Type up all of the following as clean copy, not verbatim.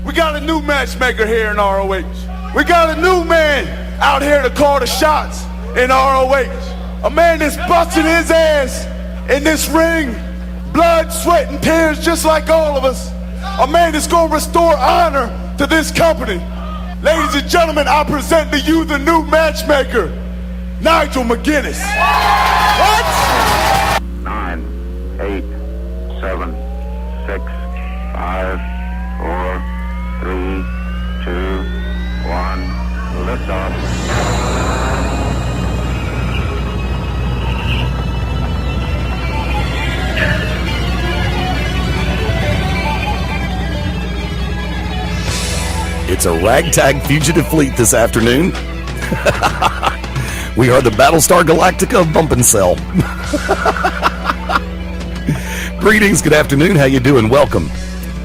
We got a new matchmaker here in ROH. We got a new man out here to call the shots in ROH. A man that's busting his ass in this ring, blood, sweat, and tears just like all of us. A man that's gonna restore honor to this company. Ladies and gentlemen, I present to you the new matchmaker, Nigel McGuinness. What? 9, 8, 7, 6, 5, 4, 3, 2, 1, lift off. It's a ragtag fugitive fleet this afternoon. We are the Battlestar Galactica of Bump and Cell. Greetings, good afternoon, how you doing? Welcome.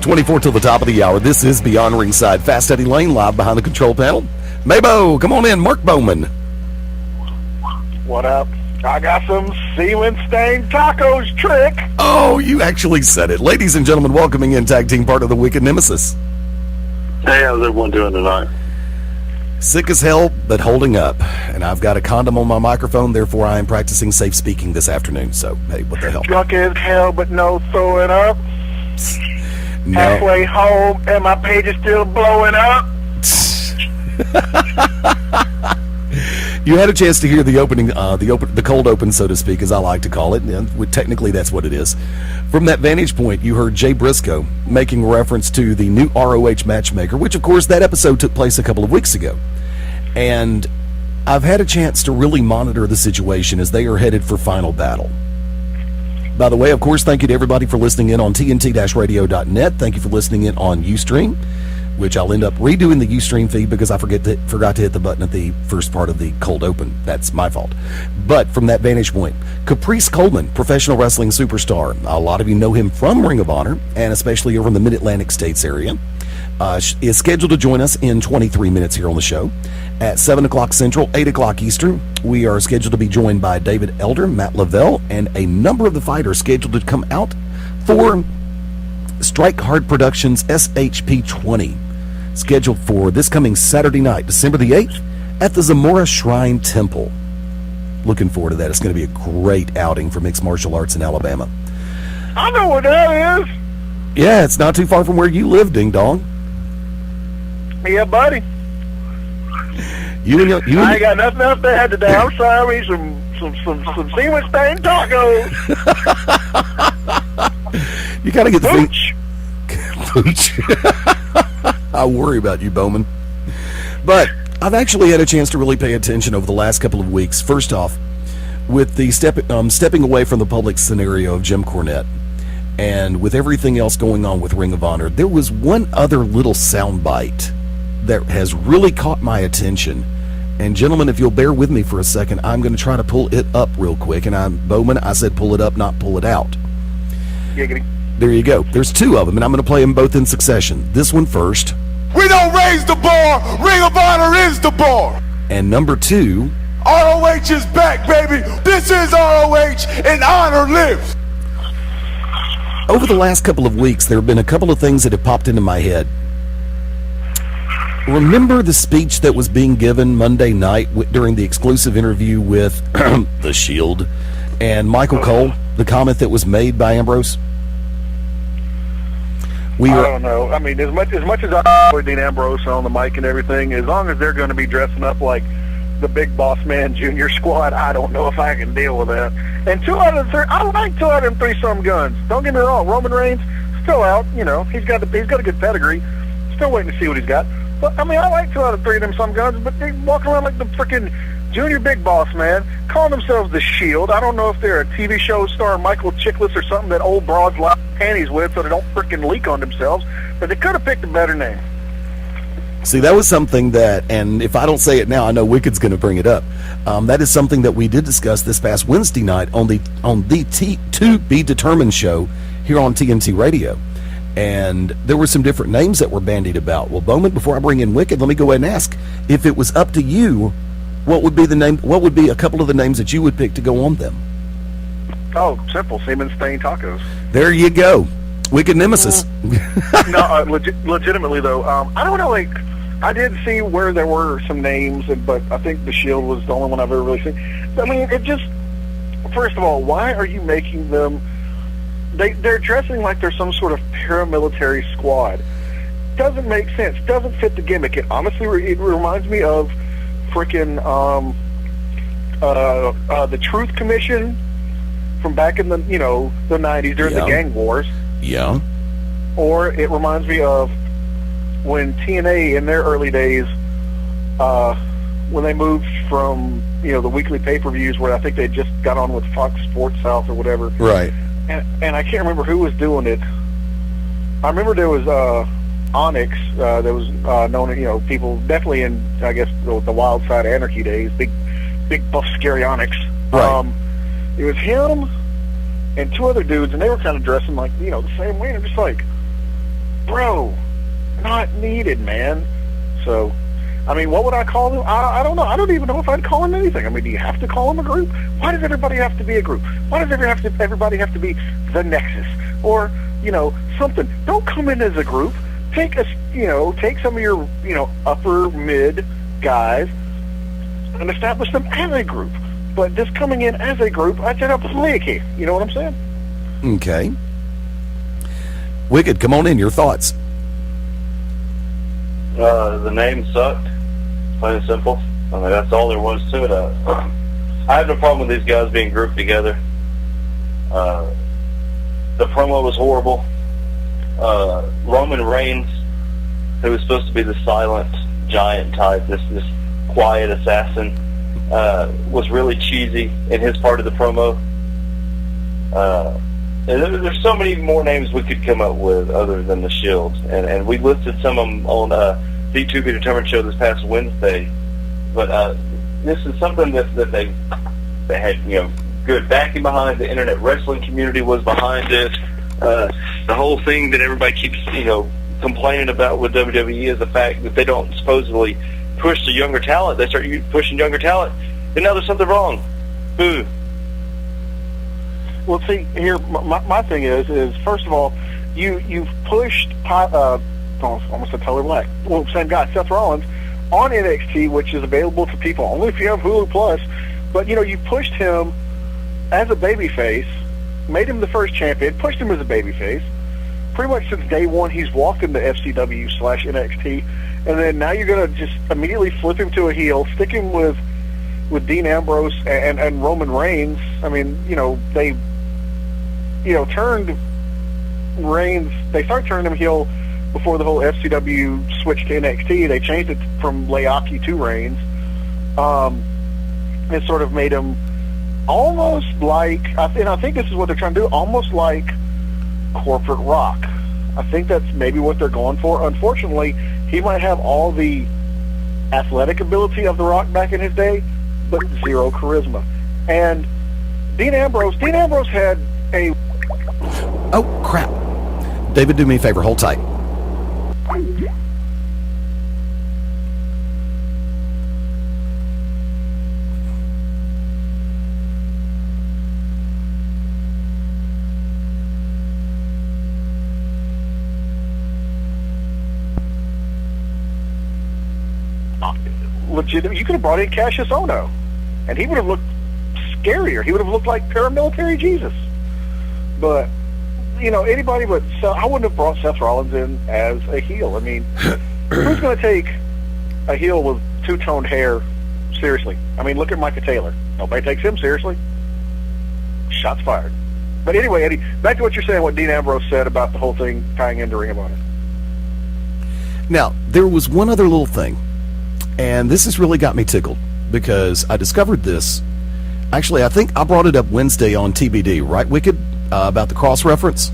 24 till the top of the hour. This is Beyond Ringside. Fast Eddie Lane live behind the control panel. Maybo, come on in. Mark Bowman. What up? I got some semen-stained tacos, Trick. Oh, you actually said it. Ladies and gentlemen, welcoming in tag team part of the Wicked Nemesis. Hey, how's everyone doing tonight? Sick as hell, but holding up. And I've got a condom on my microphone, therefore I am practicing safe speaking this afternoon. So, hey, what the hell? Drunk as hell, but no throwing up. No. Halfway home, and my page is still blowing up. You had a chance to hear the opening, the cold open, so to speak, as I like to call it. And technically, that's what it is. From that vantage point, you heard Jay Briscoe making reference to the new ROH matchmaker, which, of course, that episode took place a couple of weeks ago. And I've had a chance to really monitor the situation as they are headed for Final Battle. By the way, of course, thank you to everybody for listening in on TNT-radio.net. Thank you for listening in on Ustream, which I'll end up redoing the Ustream feed because I forgot to hit the button at the first part of the cold open. That's my fault. But from that vantage point, Caprice Coleman, professional wrestling superstar. A lot of you know him from Ring of Honor, and especially over in the Mid-Atlantic States area, is scheduled to join us in 23 minutes here on the show. At 7 o'clock Central, 8 o'clock Eastern, we are scheduled to be joined by David Elder, Matt Lavelle, and a number of the fighters scheduled to come out for Strike Hard Productions SHP 20. Scheduled for this coming Saturday night, December the 8th, at the Zamora Shrine Temple. Looking forward to that. It's going to be a great outing for mixed martial arts in Alabama. I know what that is. Yeah, it's not too far from where you live, Ding Dong. Yeah, buddy. I ain't got nothing else to add today. I'm sorry, some semen-stained tacos. You got to get the Pooch. Pooch. I worry about you, Bowman. But I've actually had a chance to really pay attention over the last couple of weeks. First off, with the stepping away from the public scenario of Jim Cornette, and with everything else going on with Ring of Honor, there was one other little soundbite that has really caught my attention. And gentlemen, if you'll bear with me for a second, I'm going to try to pull it up real quick. And Bowman, I said pull it up, not pull it out. Giggity. There you go. There's two of them, and I'm going to play them both in succession. This one first. We don't raise the bar. Ring of Honor is the bar. And number two. ROH is back, baby. This is ROH, and honor lives. Over the last couple of weeks, there have been a couple of things that have popped into my head. Remember the speech that was being given Monday night during the exclusive interview with The Shield and Michael Cole? The comment that was made by Ambrose? I don't know. I mean, as much as I enjoy Dean Ambrose on the mic and everything, as long as they're going to be dressing up like the Big Boss Man Junior Squad, I don't know if I can deal with that. And 2 out of 3, I like 2 out of 3 some guns. Don't get me wrong. Roman Reigns still out. You know, he's got a good pedigree. Still waiting to see what he's got. But I mean, I like 2 out of 3 of them some guns. But they walk around like the freaking Junior Big Boss Man, calling themselves the Shield. I don't know if they're a TV show starring Michael Chiklis or something that old broads lock panties with so they don't freaking leak on themselves. But they could have picked a better name. See, that was something that, and if I don't say it now, I know Wicked's going to bring it up. That is something that we did discuss this past Wednesday night on the To Be Determined show here on TNT Radio. And there were some different names that were bandied about. Well, Bowman, before I bring in Wicked, let me go ahead and ask, if it was up to you, what would be the name? What would be a couple of the names that you would pick to go on them? Oh, simple. Semen-stained tacos. There you go. Wicked Nemesis. No, legitimately though, I don't know. Like, I did see where there were some names, but I think the Shield was the only one I've ever really seen. I mean, it just. First of all, why are you making them? They're dressing like they're some sort of paramilitary squad. Doesn't make sense. Doesn't fit the gimmick. It honestly it reminds me of freaking the Truth Commission from back in the the 90s during the gang wars. Yeah. Or it reminds me of when TNA in their early days, when they moved from the weekly pay-per-views, where I think they just got on with Fox Sports South or whatever. Right. And I can't remember who was doing it. I remember there was Onyx. There was known people definitely in I guess the Wild Side Anarchy days. Big buff scary Onyx. Right. It was him and two other dudes, and they were kind of dressing like the same way. And I'm just like, bro, not needed, man. So, I mean, what would I call them? I don't know. I don't even know if I'd call them anything. I mean, do you have to call them a group? Why does everybody have to be a group? Why does everybody have to be the Nexus or something? Don't come in as a group. Take some of your upper mid guys and establish them as a group. But just coming in as a group, I said, "Play, you know what I'm saying?" Okay. Wicked, come on in. Your thoughts? The name sucked, plain and simple. I mean, that's all there was to it. I have no problem with these guys being grouped together. The promo was horrible. Roman Reigns, who was supposed to be the silent giant type, this quiet assassin, was really cheesy in his part of the promo. And there's so many more names we could come up with other than the Shield, and we listed some of them on the To Be Determined show this past Wednesday. But this is something that they had good backing behind. The internet wrestling community was behind it. The whole thing that everybody keeps complaining about with WWE is the fact that they don't supposedly push the younger talent. They start pushing younger talent, and now there's something wrong. Boo. Well, see, here, my thing is first of all, you've pushed, almost a Taylor Black, well, same guy, Seth Rollins, on NXT, which is available to people only if you have Hulu Plus, but, you pushed him as a babyface, made him the first champion, pushed him as a babyface. Pretty much since day one, he's walked into FCW/NXT, and then now you're going to just immediately flip him to a heel, stick him with Dean Ambrose and Roman Reigns. I mean, they turned Reigns, they started turning him heel before the whole FCW switched to NXT. They changed it from Leaki to Reigns. It sort of made him almost like, and I think this is what they're trying to do, almost like corporate Rock. I think that's maybe what they're going for. Unfortunately, he might have all the athletic ability of The Rock back in his day, but zero charisma. And Dean Ambrose had a... Oh, crap. David, do me a favor. Hold tight. Legit, you could have brought in Cassius Ohno, and he would have looked scarier. He would have looked like paramilitary Jesus. But anybody but I wouldn't have brought Seth Rollins in as a heel. I mean, who's going to take a heel with two-toned hair seriously? I mean, look at Micah Taylor. Nobody takes him seriously. Shots fired. But anyway, Eddie, back to what you're saying, what Dean Ambrose said about the whole thing tying into Ring of Honor. Now, there was one other little thing, and this has really got me tickled, because I discovered this. Actually, I think I brought it up Wednesday on TBD, right, Wicked? About the cross-reference.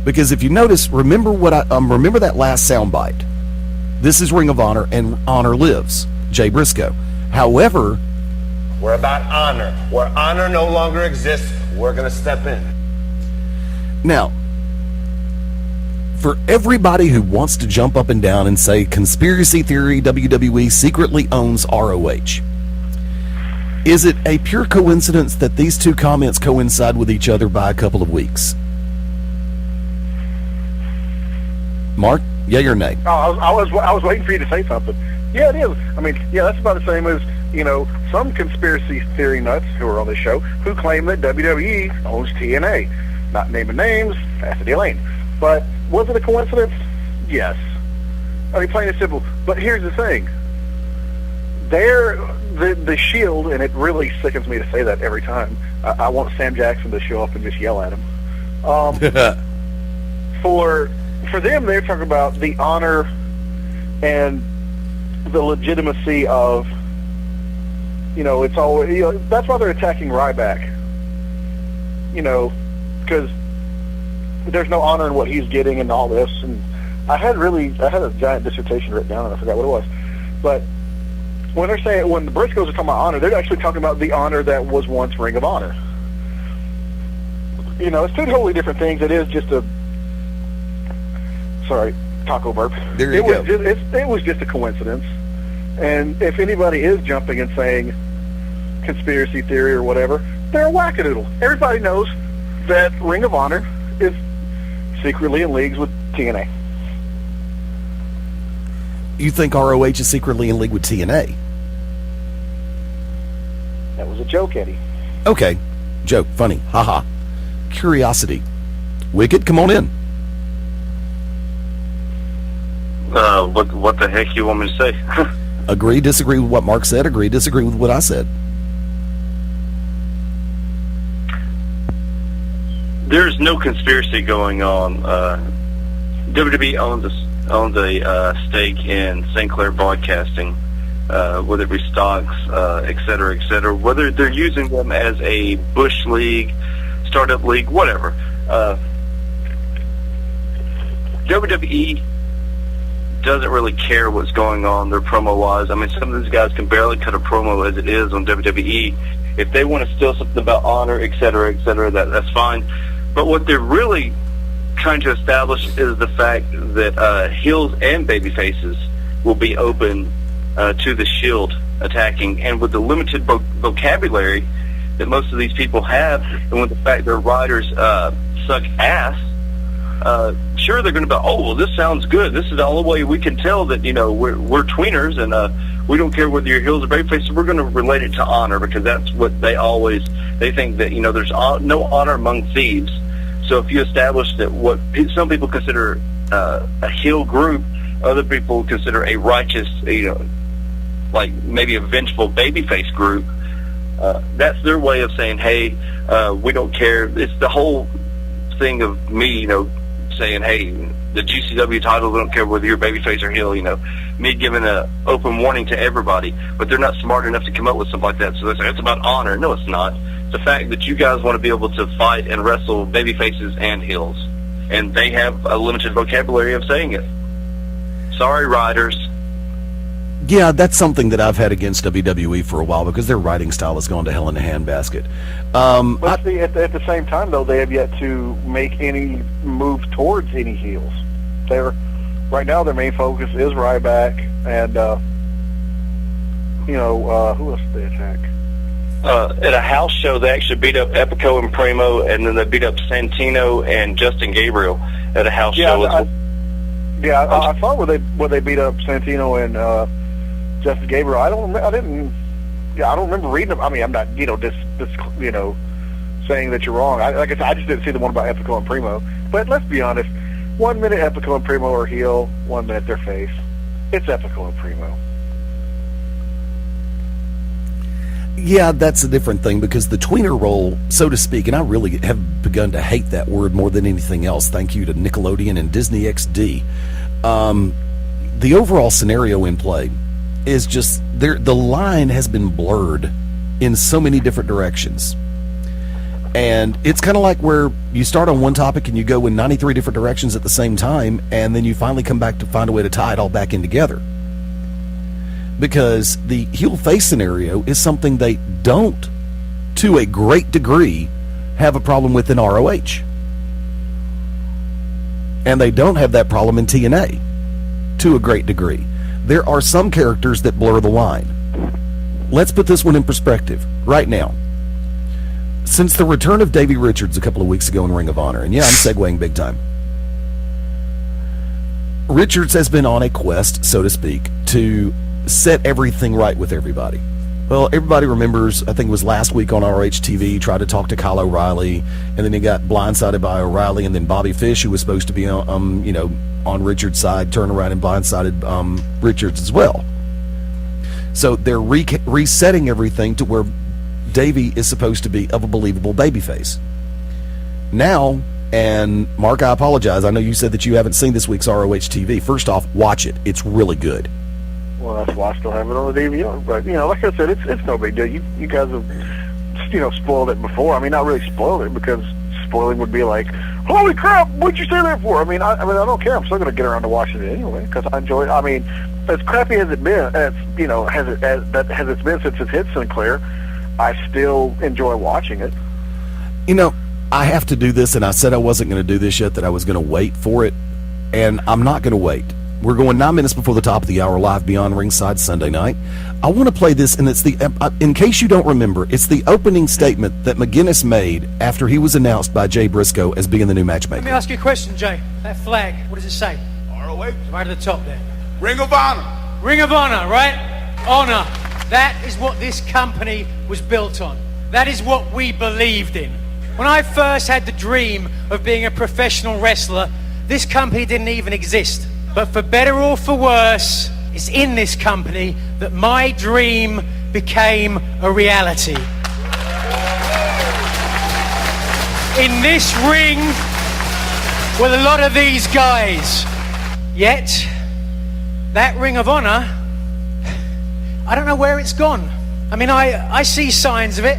Because if you notice, remember that last soundbite. This is Ring of Honor, and Honor lives. Jay Briscoe. However, we're about honor. Where honor no longer exists, we're going to step in. Now, for everybody who wants to jump up and down and say conspiracy theory, WWE secretly owns ROH, is it a pure coincidence that these two comments coincide with each other by a couple of weeks? Mark, yay or nay? Oh, I was waiting for you to say something. Yeah, it is. I mean, yeah, that's about the same as, some conspiracy theory nuts who are on this show who claim that WWE owns TNA. Not naming names, that's the deal ain't. But was it a coincidence? Yes. I mean, plain and simple. But here's the thing. The Shield, and it really sickens me to say that every time. I want Sam Jackson to show up and just yell at him. For them, they're talking about the honor and the legitimacy of, it's always, that's why they're attacking Ryback. Because there's no honor in what he's getting and all this. And I had a giant dissertation written down, and I forgot what it was. But when the Briscoes are talking about honor, they're actually talking about the honor that was once Ring of Honor. It's two totally different things. It is just taco burp. There you go. It was just a coincidence. And if anybody is jumping and saying conspiracy theory or whatever, they're a wackadoodle. Everybody knows that Ring of Honor is secretly in leagues with TNA. You think ROH is secretly in league with TNA? That was a joke, Eddie. Okay. Joke. Funny. Haha. Curiosity. Wicked, come on in. What the heck you want me to say? Agree, disagree with what Mark said, agree, disagree with what I said. There's no conspiracy going on. WWE owns a stake in Sinclair Broadcasting, whether it be stocks, et cetera, whether they're using them as a Bush League, startup league, whatever. WWE doesn't really care what's going on their promo-wise. I mean, some of these guys can barely cut a promo as it is on WWE. If they want to steal something about honor, et cetera, that's fine. But what they're really trying to establish is the fact that heels and babyfaces will be open to the Shield attacking. And with the limited vocabulary that most of these people have, and with the fact their writers suck ass, sure, they're going to be, oh, well, this sounds good. This is the only way we can tell that, we're tweeners, and we don't care whether you're heels or babyface. So we're going to relate it to honor, because that's what they think that, there's no honor among thieves. So if you establish that what some people consider a heel group, other people consider a righteous, like maybe a vengeful babyface group, that's their way of saying, hey, we don't care. It's the whole thing of me, saying, hey, the GCW title, we don't care whether you're babyface or heel, me giving an open warning to everybody, but they're not smart enough to come up with something like that, so they say, it's about honor. No, it's not. It's the fact that you guys want to be able to fight and wrestle babyfaces and heels, and they have a limited vocabulary of saying it. Sorry, writers. Yeah, that's something that I've had against WWE for a while, because their writing style has gone to hell in a handbasket. But see, at the same time, though, they have yet to make any move towards any heels. Right now, their main focus is Ryback, and who else did they attack? At a house show, they actually beat up Epico and Primo, and then they beat up Santino and Justin Gabriel at a house show. I saw where they beat up Santino and Justin Gabriel. I don't remember reading them. I mean, I'm not, saying that you're wrong. I just didn't see the one about Epico and Primo. But let's be honest, 1 minute Epico and Primo are heel, 1 minute they're face. It's Epico and Primo. Yeah, that's a different thing, because the tweener role, so to speak, and I really have begun to hate that word more than anything else, thank you to Nickelodeon and Disney XD. The overall scenario in play is just, the line has been blurred in so many different directions. And it's kind of like where you start on one topic and you go in 93 different directions at the same time, and then you finally come back to find a way to tie it all back in together. Because the heel-face scenario is something they don't, to a great degree, have a problem with in ROH. And they don't have that problem in TNA, to a great degree. There are some characters that blur the line. Let's put this one in perspective right now. Since the return of Davey Richards a couple of weeks ago in Ring of Honor, and yeah, I'm segueing big time, Richards has been on a quest, so to speak, to set everything right with everybody. Well, everybody remembers, I think it was last week on ROH TV, tried to talk to Kyle O'Reilly, and then he got blindsided by O'Reilly, and then Bobby Fish, who was supposed to be on Richards' side, turned around and blindsided Richards as well. So they're resetting everything to where Davey is supposed to be of a believable babyface. Now, and Mark, I apologize, I know you said that you haven't seen this week's ROH TV. First off, watch it. It's really good. Well, that's why I still have it on the DVR. But, like I said, it's no big deal. You guys have, spoiled it before. I mean, not really spoiled it, because spoiling would be like, holy crap, what'd you say that for? I don't care. I'm still going to get around to watching it anyway, because I enjoy it. I mean, as crappy as it been, has it been since it hit Sinclair, I still enjoy watching it. I have to do this, and I said I wasn't going to do this yet, that I was going to wait for it, and I'm not going to wait. We're going 9 minutes before the top of the hour, live beyond Ringside Sunday night. I want to play this, and it's in case you don't remember, it's the opening statement that McGuinness made after he was announced by Jay Briscoe as being the new matchmaker. Let me ask you a question, Jay. That flag, what does it say? ROH. Right at the top there. Ring of Honor. Ring of Honor, right? Honor. That is what this company was built on. That is what we believed in. When I first had the dream of being a professional wrestler, this company didn't even exist. But for better or for worse, it's in this company that my dream became a reality. In this ring with a lot of these guys. Yet, that Ring of Honor, I don't know where it's gone. I mean, I see signs of it.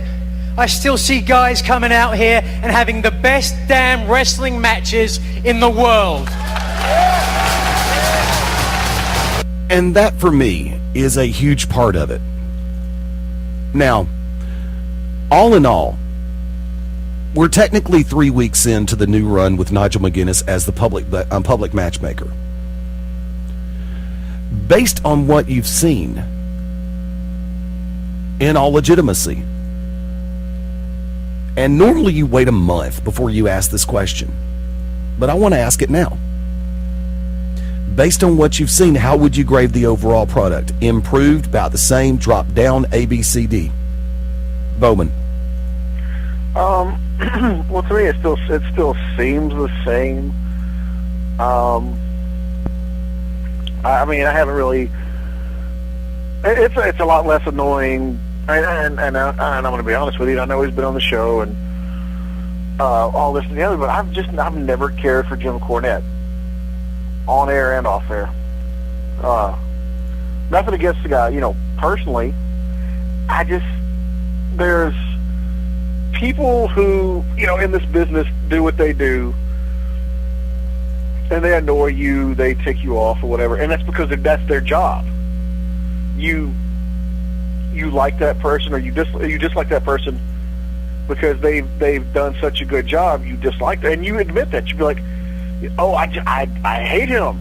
I still see guys coming out here and having the best damn wrestling matches in the world. And that, for me, is a huge part of it. Now, all in all, we're technically 3 weeks into the new run with Nigel McGuinness as the public matchmaker. Based on what you've seen, in all legitimacy, and normally you wait a month before you ask this question, but I want to ask it now. Based on what you've seen, how would you grade the overall product? Improved, about the same, dropped down, A, B, C, D? Bowman. Well, to me, it still seems the same. I mean, I haven't really. It's a lot less annoying, and I'm going to be honest with you. I know he's been on the show and all this and the other, but I've never cared for Jim Cornette, on air and off air. Nothing against the guy, personally. There's people who, in this business do what they do, and they annoy you, they tick you off or whatever, and that's because that's their job. You like that person, or you dislike that person because they've done such a good job. You dislike that, and you admit that. You be like, oh, I hate him,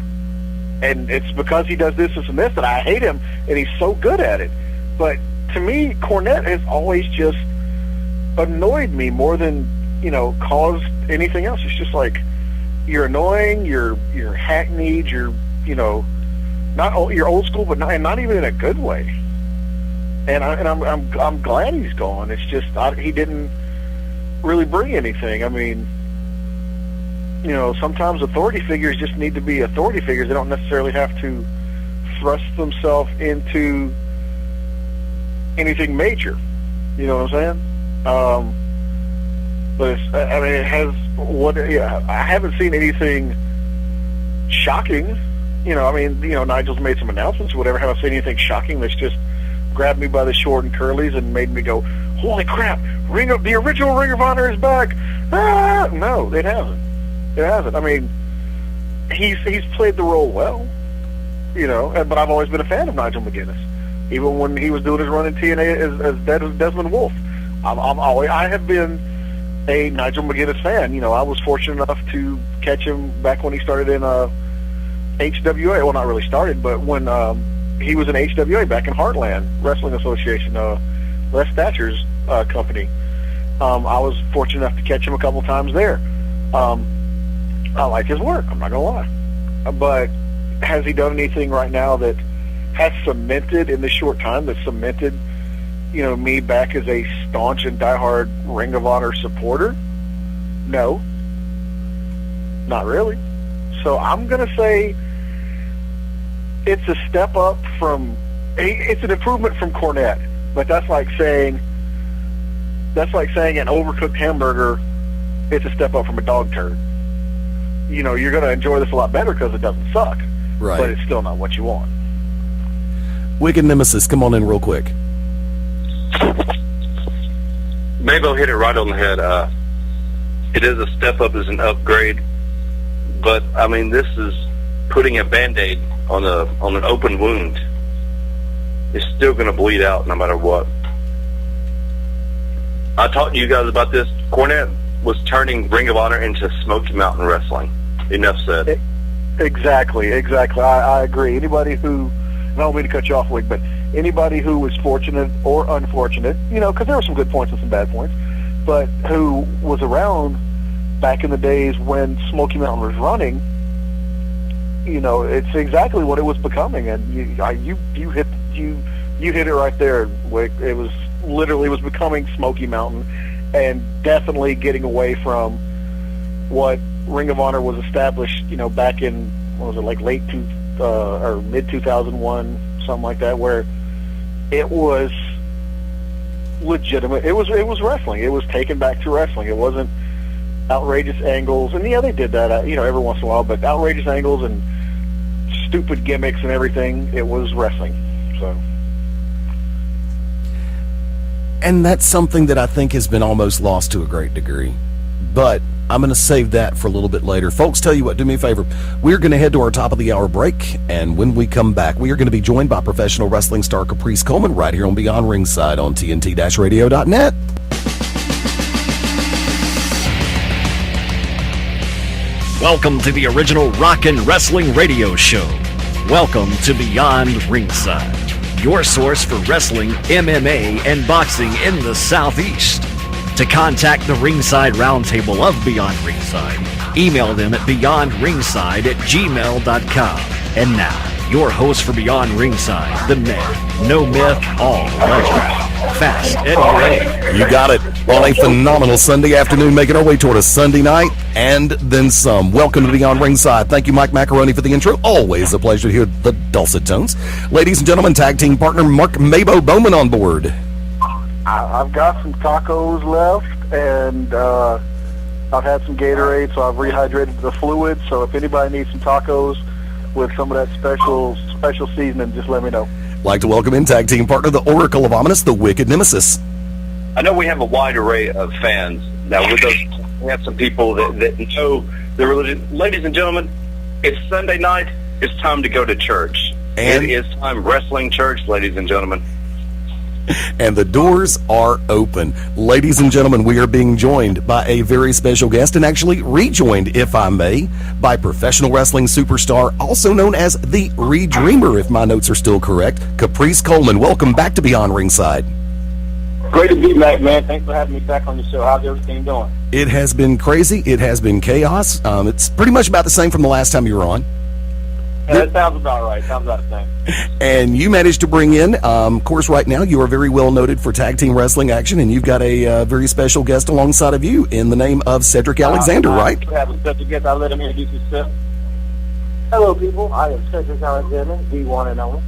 and it's because he does this and this that I hate him, and he's so good at it. But to me, Cornette has always just annoyed me more than caused anything else. It's just like, you're annoying, you're hackneyed, you're you're old school, but not even in a good way. And I'm glad he's gone. It's just he didn't really bring anything. I mean, sometimes authority figures just need to be authority figures. They don't necessarily have to thrust themselves into anything major. You know what I'm saying? But it has I haven't seen anything shocking. Nigel's made some announcements or whatever. Have I seen anything shocking that's just grabbed me by the short and curlies and made me go, holy crap, the original Ring of Honor is back? Ah! No, it hasn't. It hasn't. I mean, he's played the role well, but I've always been a fan of Nigel McGuinness. Even when he was doing his run in TNA as Desmond Wolfe. I have been a Nigel McGuinness fan. I was fortunate enough to catch him back when he started in HWA. Well, not really started, but when he was in HWA back in Heartland Wrestling Association, Les Thatcher's company. I was fortunate enough to catch him a couple times there. I like his work, I'm not going to lie. But has he done anything right now that has cemented in this short time, that cemented, me back as a staunch and diehard Ring of Honor supporter? No. Not really. So I'm going to say it's a step up from, it's an improvement from Cornette, but that's like saying an overcooked hamburger, it's a step up from a dog turd. You're going to enjoy this a lot better because it doesn't suck, right? But it's still not what you want. Wicked Nemesis, come on in real quick. Mabel hit it right on the head. It is a step up, is an upgrade, but I mean, this is putting a Band-Aid on an open wound. It's still going to bleed out no matter what. I talked to you guys about this. Cornette was turning Ring of Honor into Smoky Mountain Wrestling. Enough said. Exactly. I agree. Anybody who, I don't mean to cut you off, Wick, but anybody who was fortunate or unfortunate, because there were some good points and some bad points, but who was around back in the days when Smoky Mountain was running, it's exactly what it was becoming, and you hit it right there, Wick. It was becoming Smoky Mountain, and definitely getting away from what Ring of Honor was established, back in, what was it, like late or mid 2001, something like that, where it was legitimate. It was wrestling. It was taken back to wrestling. It wasn't outrageous angles, and they did that, every once in a while, but outrageous angles and stupid gimmicks and everything. It was wrestling. So. And that's something that I think has been almost lost to a great degree. But I'm going to save that for a little bit later. Folks, tell you what, do me a favor. We're going to head to our top of the hour break, and when we come back, we are going to be joined by professional wrestling star Caprice Coleman right here on Beyond Ringside on TNT-radio.net. Welcome to the original Rockin' Wrestling Radio Show. Welcome to Beyond Ringside, your source for wrestling, MMA, and boxing in the Southeast. To contact the Ringside Roundtable of Beyond Ringside, email them at beyondringside@gmail.com. And now, your host for Beyond Ringside, the myth, no myth, all legend, Fast Eddie Ray. You got it. On a phenomenal Sunday afternoon, making our way toward a Sunday night, and then some. Welcome to Beyond Ringside. Thank you, Mike Macaroni, for the intro. Always a pleasure to hear the dulcet tones. Ladies and gentlemen, tag team partner Mark Mabo Bowman on board. I've got some tacos left, and I've had some Gatorade, so I've rehydrated the fluid. So if anybody needs some tacos with some of that special seasoning, just let me know. Like to welcome in tag team partner, the Oracle of Ominous, the Wicked Nemesis. I know we have a wide array of fans. Now, with those, we have some people that know the religion. Ladies and gentlemen, it's Sunday night. It's time to go to church. And it is time wrestling church, ladies and gentlemen. And the doors are open. Ladies and gentlemen, we are being joined by a very special guest, and actually rejoined, if I may, by professional wrestling superstar, also known as the Redreamer, if my notes are still correct, Caprice Coleman. Welcome back to Beyond Ringside. Great to be back, man. Thanks for having me back on the show. How's everything going? It has been crazy. It has been chaos. It's pretty much about the same from the last time you were on. Yeah, that sounds about right. Sounds about the same. And you managed to bring in, of course, right now you are very well noted for tag team wrestling action, and you've got a very special guest alongside of you in the name of Cedric Alexander, right? I have a special guest. I'll let him introduce himself. Hello, people. I am Cedric Alexander, the one and only.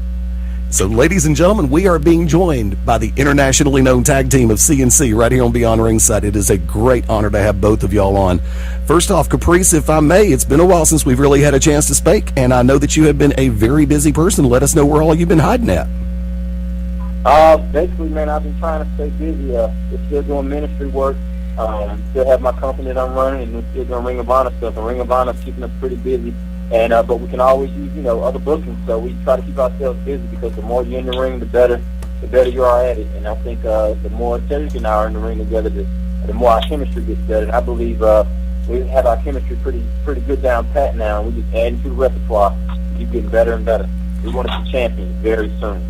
So, ladies and gentlemen, we are being joined by the internationally known tag team of CNC right here on Beyond Ringside. It is a great honor to have both of y'all on. First off, Caprice, if I may, it's been a while since we've really had a chance to speak, and I know that you have been a very busy person. Let us know where all you've been hiding at. Basically, man, I've been trying to stay busy. Still doing ministry work. Still have my company that I'm running, and still doing Ring of Honor stuff. And Ring of Honor is keeping us pretty busy. And but we can always use, other bookings. So we try to keep ourselves busy, because the more you're in the ring, the better you are at it. And I think the more Cedric and I are in the ring together, the more our chemistry gets better. And I believe we have our chemistry pretty good down pat now. We're just adding to the repertoire. Keep getting better and better. We want to be champions very soon.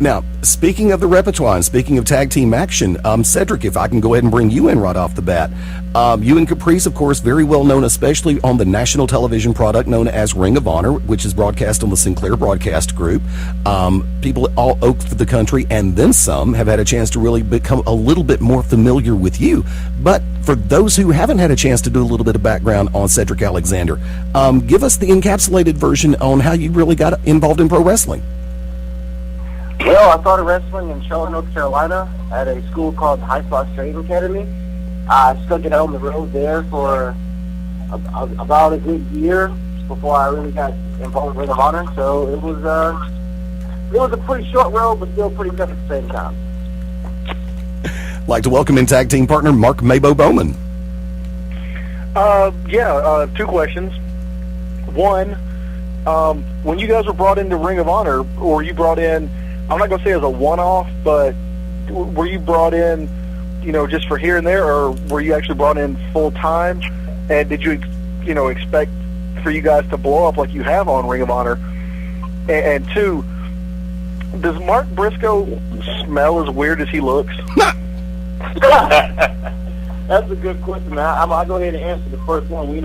Now, speaking of the repertoire and speaking of tag team action, Cedric, if I can go ahead and bring you in right off the bat. You and Caprice, of course, very well known, especially on the national television product known as Ring of Honor, which is broadcast on the Sinclair Broadcast Group. People all over the country, and then some, have had a chance to really become a little bit more familiar with you. But for those who haven't had a chance to do a little bit of background on Cedric Alexander, give us the encapsulated version on how you really got involved in pro wrestling. Well, I started wrestling in Charlotte, North Carolina at a school called High Spot Training Academy. I stuck it out on the road there for about a good year before I really got involved with Ring of Honor. So it was a pretty short road, but still pretty tough at the same time. I'd like to welcome in tag team partner Mark Mabo Bowman. Two questions. One, when you guys were brought into Ring of Honor, or you brought in, I'm not going to say as a one-off, but were you brought in, just for here and there, or were you actually brought in full-time? And did you, expect for you guys to blow up like you have on Ring of Honor? And two, does Mark Briscoe smell as weird as he looks? That's a good question, man. I'll go ahead and answer the first one.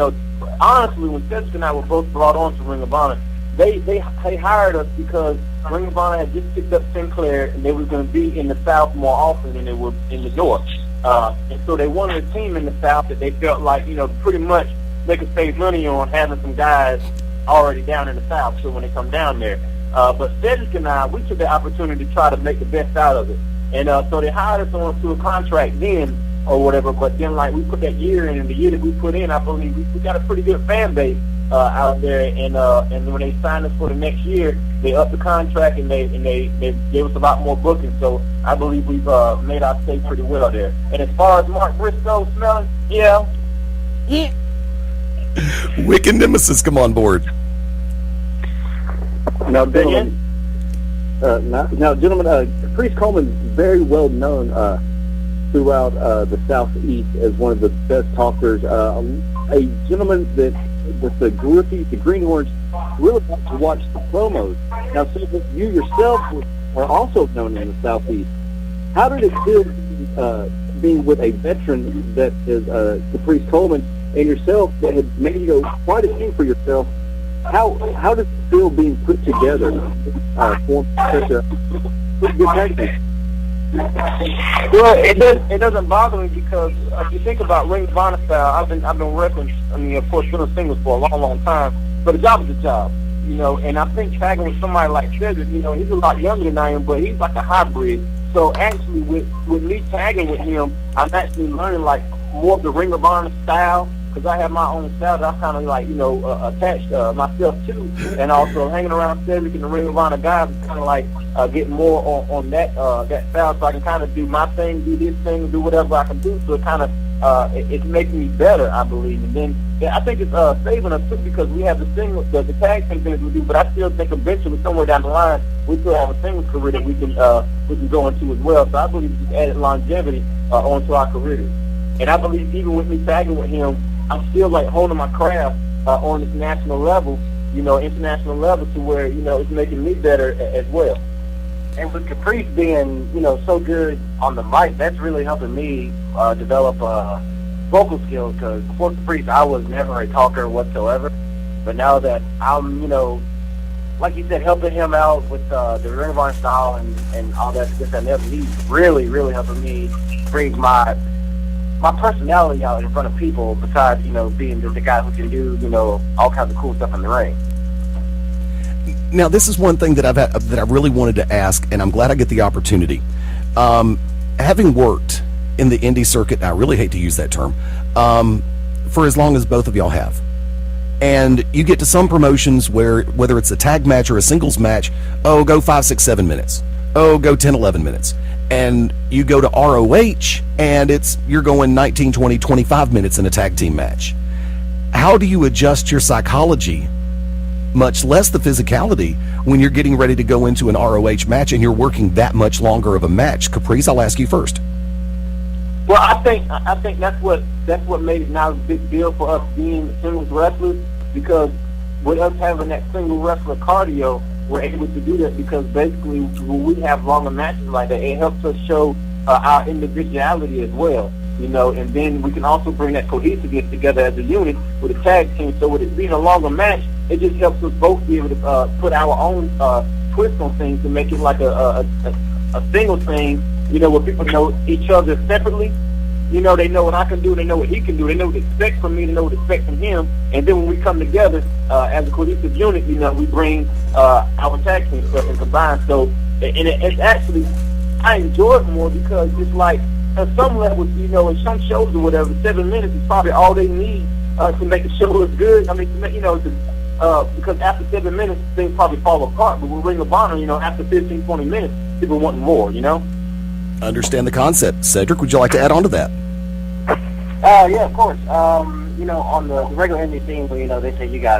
Honestly, when Cedric and I were both brought on to Ring of Honor, they hired us because Ring of Honor had just picked up Sinclair, and they were going to be in the South more often than they were in the North. And so they wanted a team in the South that they felt like, pretty much they could save money on having some guys already down in the South, so when they come down there. But Cedric and I, we took the opportunity to try to make the best out of it. And so they hired us on to a contract then, or whatever, but then we put that year in, and the year that we put in, I believe we got a pretty good fan base out there, and when they signed us for the next year, they upped the contract, and they gave us a lot more bookings. So I believe we've made our stay pretty well there. And as far as Mark Briscoe smelling, yeah. Wicked Nemesis, come on board. Now, gentlemen, Caprice Coleman is very well known throughout the Southeast as one of the best talkers. A gentleman that the groupies, the greenhorns, really like to watch the promos. Now, so you yourself are also known in the Southeast. How did it feel being with a veteran that is Caprice Coleman and yourself that had made quite a thing for yourself? How does it feel being put together for such a pretty good tag team? Well, it doesn't bother me because if you think about Ring of Honor style, I've been wrestling. Of course, doing singles for a long, long time. But a job is a job, And I think tagging with somebody like Cedric, he's a lot younger than I am, but he's like a hybrid. So actually, with me tagging with him, I'm actually learning more of the Ring of Honor style. Because I have my own style that I kind of attached myself to, and also hanging around Cedric and the Ring of Honor guys, kind of getting more on that style, so I can kind of do my thing, do this thing, do whatever I can do. So it kind of it's making me better, I believe. And then I think it's saving us too because we have the tag team things we do, but I still think eventually somewhere down the line we still have a singles career that we can go into as well. So I believe it's just added longevity onto our careers. And I believe even with me tagging with him, I'm still honing my craft on this national level, international level, to where it's making me better as well. And with Caprice being so good on the mic, that's really helping me develop vocal skills. Because before Caprice, I was never a talker whatsoever. But now that I'm like you said, helping him out with the Ring of Honor style and all that, he's really, really helping me bring my personality out in front of people, besides, being just a guy who can do, all kinds of cool stuff in the ring. Now, this is one thing that I really wanted to ask, and I'm glad I get the opportunity. Having worked in the indie circuit, I really hate to use that term, for as long as both of y'all have, and you get to some promotions where, whether it's a tag match or a singles match, go 5, 6, 7 minutes. Go 10, 11 minutes. And you go to ROH, and you're going 19, 20, 25 minutes in a tag team match. How do you adjust your psychology, much less the physicality, when you're getting ready to go into an ROH match and you're working that much longer of a match? Caprice, I'll ask you first. Well, I think that's what made it now a big deal for us being singles wrestlers, because with us having that single wrestler cardio, we're able to do that because basically when we have longer matches like that, it helps us show our individuality as well. You know, and then we can also bring that cohesiveness together as a unit with a tag team. So with it being a longer match, it just helps us both be able to put our own twist on things to make it like a single thing, you know, where people know each other separately. You know, they know what I can do, they know what he can do, they know what to expect from me, they know what to expect from him. And then when we come together as a cohesive unit, you know, we bring our tag team stuff and combine. So, and it's actually, I enjoy it more because it's like, at some levels, you know, in some shows or whatever, 7 minutes is probably all they need to make the show look good. I mean, to make, you know, because after 7 minutes, things probably fall apart. But with Ring of Honor, you know, after 15, 20 minutes, people want more, you know? Understand the concept. Cedric, would you like to add on to that? Yeah, of course. You know, on the regular indie scene, where, you know, they say you got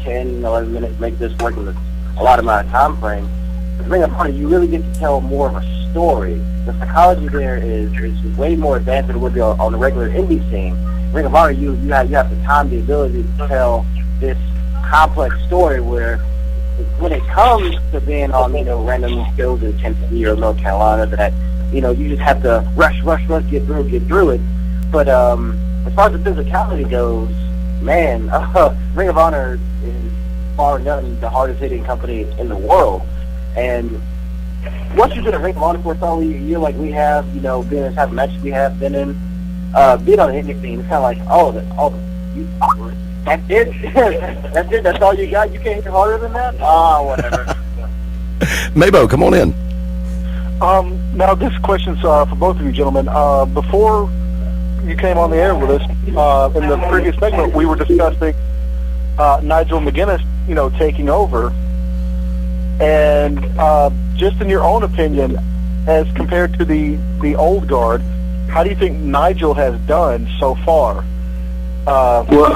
10, 11 minutes to make this work with a lot amount of time frame. With Ring of Honor, you really get to tell more of a story. The psychology there is way more advanced than it would be on the regular indie scene. Ring of Honor, you have the time, the ability to tell this complex story where when it comes to being on, you know, random shows in Tennessee or North Carolina, that, you know, you just have to rush, get through it. But as far as the physicality goes, man, Ring of Honor is far and none the hardest hitting company in the world. And once you've been at Ring of Honor for a solid year like we have, you know, being in the type of matches we have been in, being on the indie scene, it's kind of like, that's it? That's it? That's all you got? You can't hit harder than that? Whatever. Mabo, come on in. Now, this question's for both of you gentlemen. Before you came on the air with us, in the previous segment, we were discussing Nigel McGuinness, you know, taking over. And just in your own opinion, as compared to the old guard, how do you think Nigel has done so far? Well,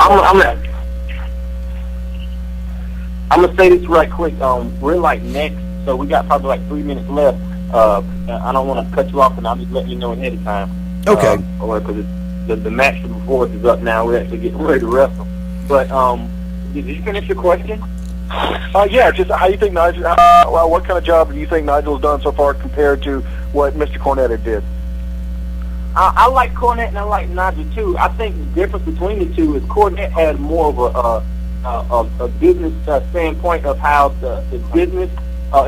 I'm gonna say this right quick. We're like next, so we got probably like 3 minutes left. I don't want to cut you off, and I'm just letting you know ahead of time. Okay. Because the match before us is up now. We're actually getting ready to wrestle. But did you finish your question? Yeah, just how you think Nigel, what kind of job do you think Nigel's done so far compared to what Mr. Cornette did? I like Cornette and I like Nigel too. I think the difference between the two is Cornette has more of a business standpoint of how the business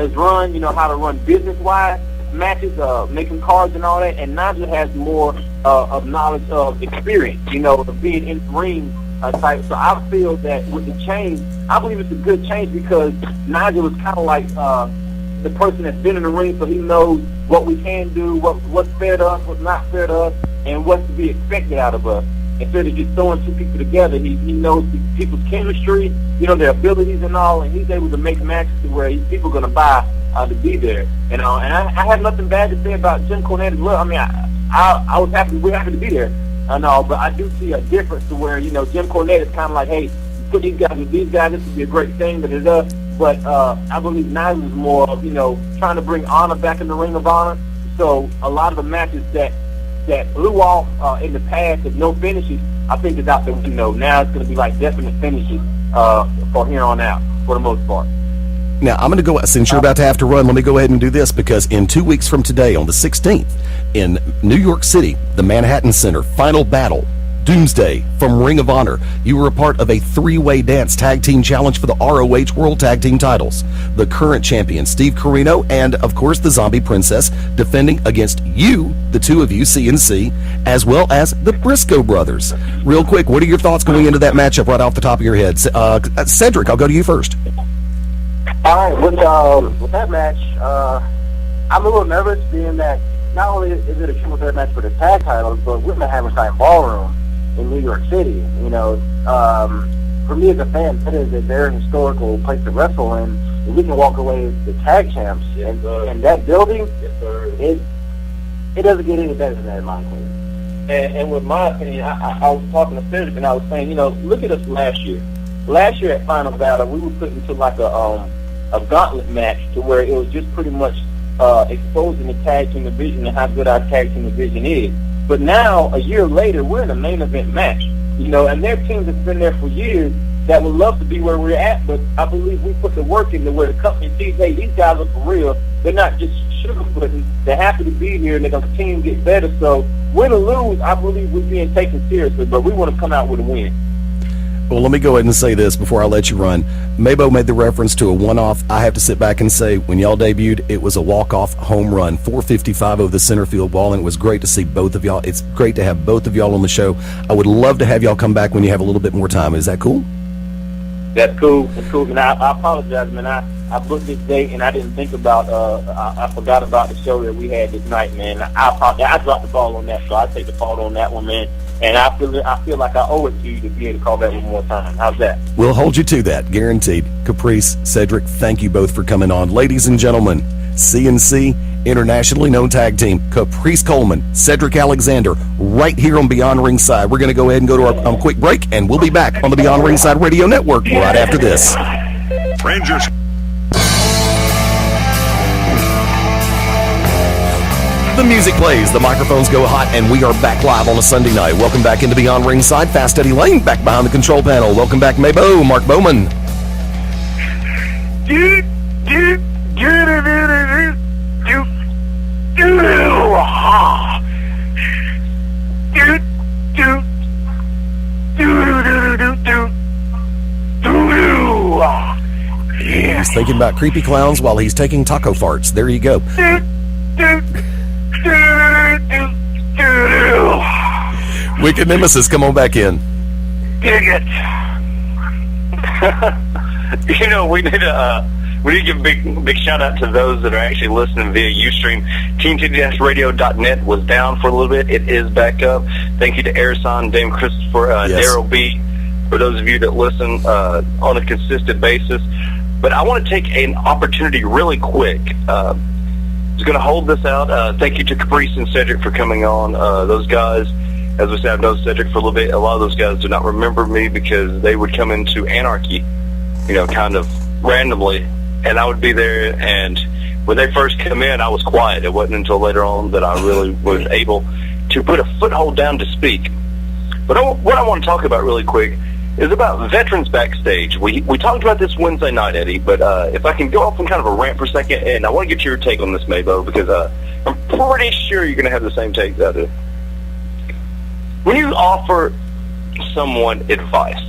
is run, you know, how to run business-wise, matches, making cards and all that, and Nigel has more of knowledge of experience, you know, of being in the ring type. So I feel that with the change, I believe it's a good change because Nigel is kind of like the person that's been in the ring, so he knows what we can do, what's fair to us, what's not fair to us, and what's to be expected out of us. Instead of just throwing two people together, he knows people's chemistry, you know, their abilities and all, and he's able to make matches to where people are going to buy to be there. And I have nothing bad to say about Jim Cornette as well. I mean, I was happy, we're happy to be there and all, but I do see a difference to where, you know, Jim Cornette is kind of like, hey, put these guys with these guys, this would be a great thing, but I believe Nigel is more of, you know, trying to bring honor back in the Ring of Honor. So a lot of the matches that blew off in the past with no finishes, I think is out the window. Now it's going to be like definite finishes from here on out, for the most part. Now, I'm going to go, since you're about to have to run, let me go ahead and do this, because in 2 weeks from today, on the 16th, in New York City, the Manhattan Center, Final Battle, Doomsday from Ring of Honor. You were a part of a three-way dance tag team challenge for the ROH World Tag Team titles. The current champion, Steve Carino, and, of course, the Zombie Princess, defending against you, the two of you, CNC, as well as the Briscoe brothers. Real quick, what are your thoughts going into that matchup right off the top of your head? Cedric, I'll go to you first. All right, with that match, I'm a little nervous, being that not only is it a triple threat match for the tag titles, but we're in the Hammerstein Ballroom in New York City. You know, for me as a fan, that is a very historical place to wrestle in. And we can walk away as the tag champs. And that building, it doesn't get any better than that, in my opinion. And with my opinion, I was talking to Cedric and I was saying, you know, look at us last year. Last year at Final Battle, we were put into like a gauntlet match to where it was just pretty much exposing the tag team division and how good our tag team division is. But now, a year later, we're in a main event match, you know, and their teams have been there for years, that would love to be where we're at, but I believe we put the work into where the company sees, hey, these guys are for real. They're not just sugarcoating. They're happy to be here, and they're going to continue to get better. So win or lose, I believe we're being taken seriously, but we want to come out with a win. Well, let me go ahead and say this before I let you run. Mabo made the reference to a one-off. I have to sit back and say, when y'all debuted, it was a walk-off home run, 455 over the center field wall, and it was great to see both of y'all. It's great to have both of y'all on the show. I would love to have y'all come back when you have a little bit more time. Is that cool? That's cool. That's cool. And I apologize, man. I booked this date, and I didn't think about, I forgot about the show that we had this night, man. I dropped the ball on that, so I take the fault on that one, man. And I feel like I owe it to you to be able to call back one more time. How's that? We'll hold you to that, guaranteed. Caprice, Cedric, thank you both for coming on. Ladies and gentlemen, CNC, internationally known tag team, Caprice Coleman, Cedric Alexander, right here on Beyond Ringside. We're going to go ahead and go to our quick break, and we'll be back on the Beyond Ringside Radio Network right after this. Rangers. The music plays, the microphones go hot, and we are back live on a Sunday night. Welcome back into Beyond Ringside. Fast Eddie Lane back behind the control panel. Welcome back, Mabo, Mark Bowman. He's thinking about creepy clowns while he's taking taco farts. There you go. Wicked Nemesis, come on back in. Dig it. You know, we need to give a big shout out to those that are actually listening via Ustream. TeamTD-radio.net was down for a little bit. It is back up. Thank you to Erison, Dame Christopher, Yes. Daryl B, for those of you that listen on a consistent basis. But I want to take an opportunity really quick. I was going to hold this out. Thank you to Caprice and Cedric for coming on. Those guys, as I said, I've known Cedric for a little bit. A lot of those guys do not remember me because they would come into Anarchy, kind of randomly, and I would be there. And when they first come in, I was quiet. It wasn't until later on that I really was able to put a foothold down to speak. But what I want to talk about really quick is about veterans backstage. We talked about this Wednesday night, Eddie, but if I can go off on kind of a rant for a second, and I want to get your take on this, Mabo, because I'm pretty sure you're going to have the same take that I do. When you offer someone advice,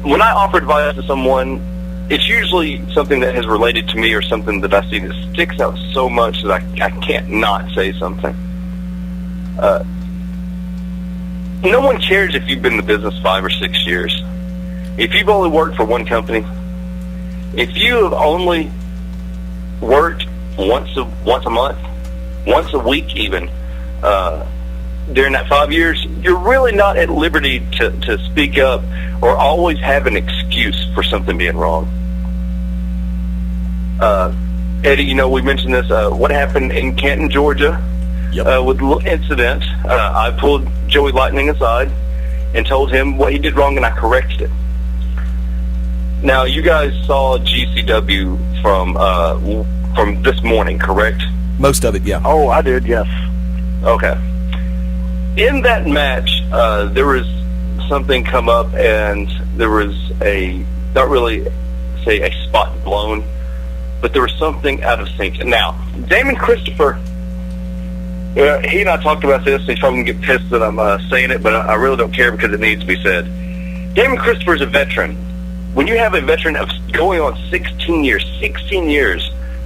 when I offer advice to someone, it's usually something that has related to me or something that I see that sticks out so much that I can't not say something. No one cares if you've been in the business 5 or 6 years. If you've only worked for one company, if you have only worked once a month, once a week even, during that 5 years, you're really not at liberty to speak up or always have an excuse for something being wrong. Eddie, we mentioned this. What happened in Canton, Georgia? Yep. With a little incident, I pulled Joey Lightning aside and told him what he did wrong, and I corrected it. Now, you guys saw GCW from this morning, correct? Most of it, yeah. Oh, I did, yes. Okay. In that match, there was something come up, and there was not really say a spot blown, but there was something out of sync. Now, Damon Christopher, he and I talked about this, and he's probably going to get pissed that I'm saying it, but I really don't care because it needs to be said. Damon Christopher is a veteran. When you have a veteran of going on 16 years,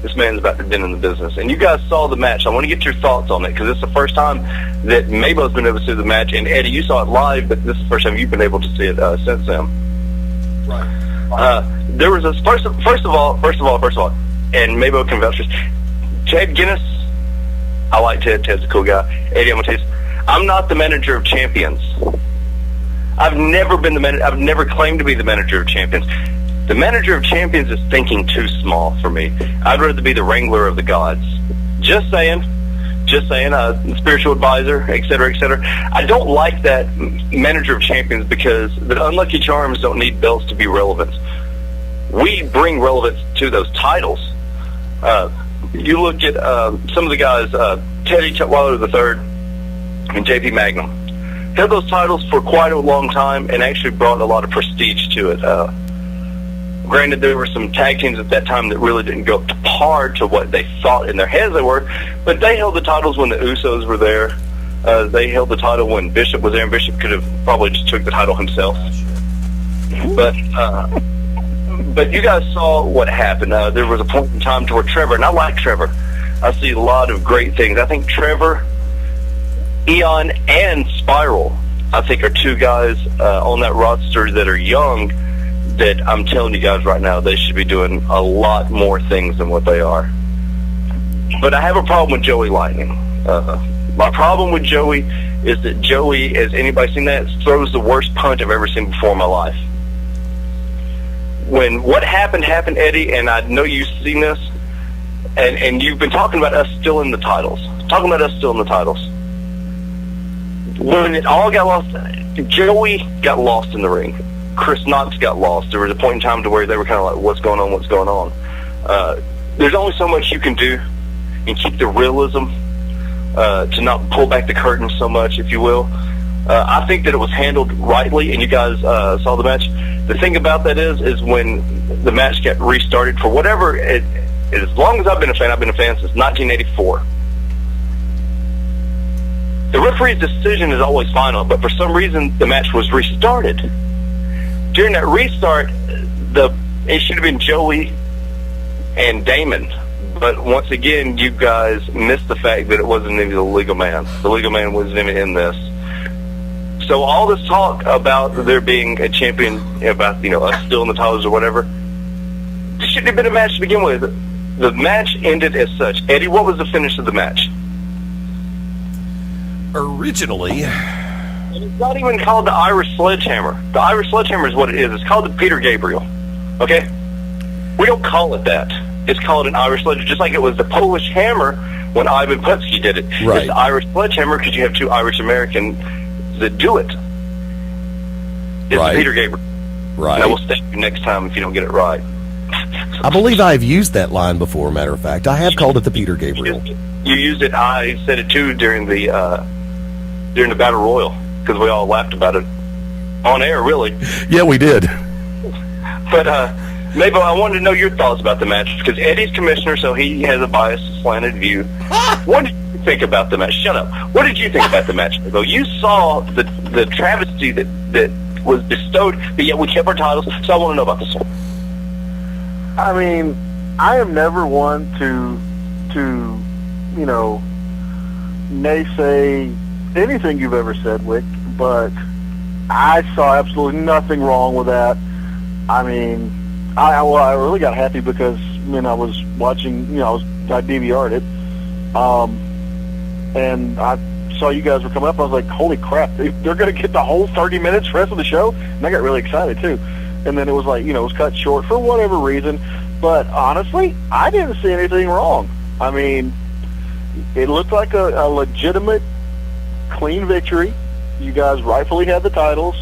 this man's about to have been in the business. And you guys saw the match. I want to get your thoughts on it because it's the first time that Mabo's been able to see the match. And Eddie, you saw it live, but this is the first time you've been able to see it since then. Right. There was a first of all, and Mabo can vouch for this. Ted Guinness. I like Ted. Ted's a cool guy. Eddie, I'm gonna tell you, I'm not the manager of champions. I've never been the manager. I've never claimed to be the manager of champions. The manager of champions is thinking too small for me. I'd rather be the wrangler of the gods. Just saying, spiritual advisor, et cetera, et cetera. I don't like that manager of champions because the Unlucky Charms don't need belts to be relevant. We bring relevance to those titles. You look at some of the guys, Teddy Tutwiler III and JP Magnum. held those titles for quite a long time and actually brought a lot of prestige to it. Granted, there were some tag teams at that time that really didn't go up to par to what they thought in their heads they were, but they held the titles when the Usos were there. They held the title when Bishop was there, and Bishop could have probably just took the title himself. But you guys saw what happened. There was a point in time to where Trevor, and I like Trevor. I see a lot of great things. I think Trevor, Eon, and Spiral, I think, are two guys on that roster that are young that I'm telling you guys right now they should be doing a lot more things than what they are. But I have a problem with Joey Lightning. My problem with Joey is that Joey, has anybody seen that, throws the worst punch I've ever seen before in my life. When what happened, Eddie, and I know you've seen this, and you've been talking about us still in the titles. When it all got lost, Joey got lost in the ring. Chris Knox got lost. There was a point in time to where they were kind of like, what's going on? There's only so much you can do and keep the realism to not pull back the curtain so much, if you will. I think that it was handled rightly, and you guys saw the match. The thing about that is when the match got restarted, for whatever, as long as I've been a fan since 1984. The referee's decision is always final, but for some reason the match was restarted. During that restart, it should have been Joey and Damon. But once again, you guys missed the fact that it wasn't even the legal man. The legal man wasn't even in this. So all this talk about there being a champion, about us still in the titles or whatever, this shouldn't have been a match to begin with. The match ended as such. Eddie, what was the finish of the match? Originally, and it's not even called the Irish Sledgehammer. The Irish Sledgehammer is what it is. It's called the Peter Gabriel. Okay? We don't call it that. It's called an Irish Sledgehammer, just like it was the Polish Hammer when Ivan Putski did it. Right. It's the Irish Sledgehammer because you have two Irish Americans that do it. It's right. Peter Gabriel. Right. And I will stab you next time if you don't get it right. I believe I've used that line before, matter of fact. I have called it the Peter Gabriel. You used it. I said it too during the Battle Royal because we all laughed about it on air, really. Yeah, we did. But, Mabel, I wanted to know your thoughts about the match because Eddie's commissioner, so he has a biased, slanted view. What did you think about the match? Shut up. What did you think about the match, Mabel? You saw the travesty that was bestowed, but yet we kept our titles, so I want to know about this one. I mean, I am never one to naysay anything you've ever said, Wick, but I saw absolutely nothing wrong with that. I mean, I really got happy because I was watching, I DVR'd it, and I saw you guys were coming up. I was like, holy crap, they're going to get the whole 30 minutes rest of the show, and I got really excited too. And then it was like, it was cut short for whatever reason. But honestly, I didn't see anything wrong. I mean, it looked like a legitimate, clean victory. You guys rightfully had the titles.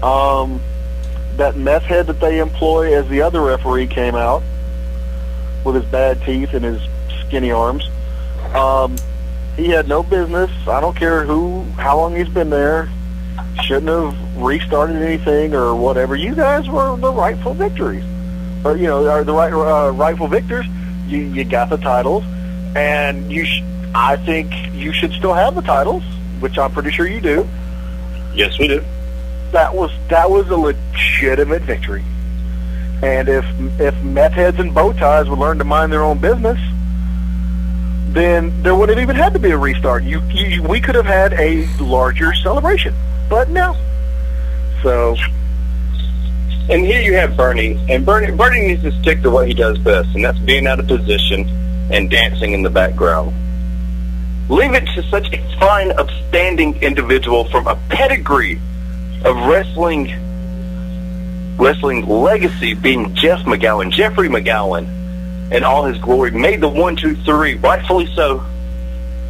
That meth head that they employ as the other referee came out with his bad teeth and his skinny arms. He had no business. I don't care how long he's been there. Shouldn't have restarted anything or whatever. You guys were the rightful victories, or are the rightful victors. You got the titles, and I think you should still have the titles, which I'm pretty sure you do. Yes, we do. That was a legitimate victory, and if meth heads and bow ties would learn to mind their own business, then there wouldn't have even had to be a restart. We could have had a larger celebration. But no. So, and here you have Bernie, and Bernie needs to stick to what he does best, and that's being out of position and dancing in the background. Leave it to such a fine, upstanding individual from a pedigree of wrestling legacy, being Jeffrey McGowan, in all his glory, made the 1, 2, 3, rightfully so.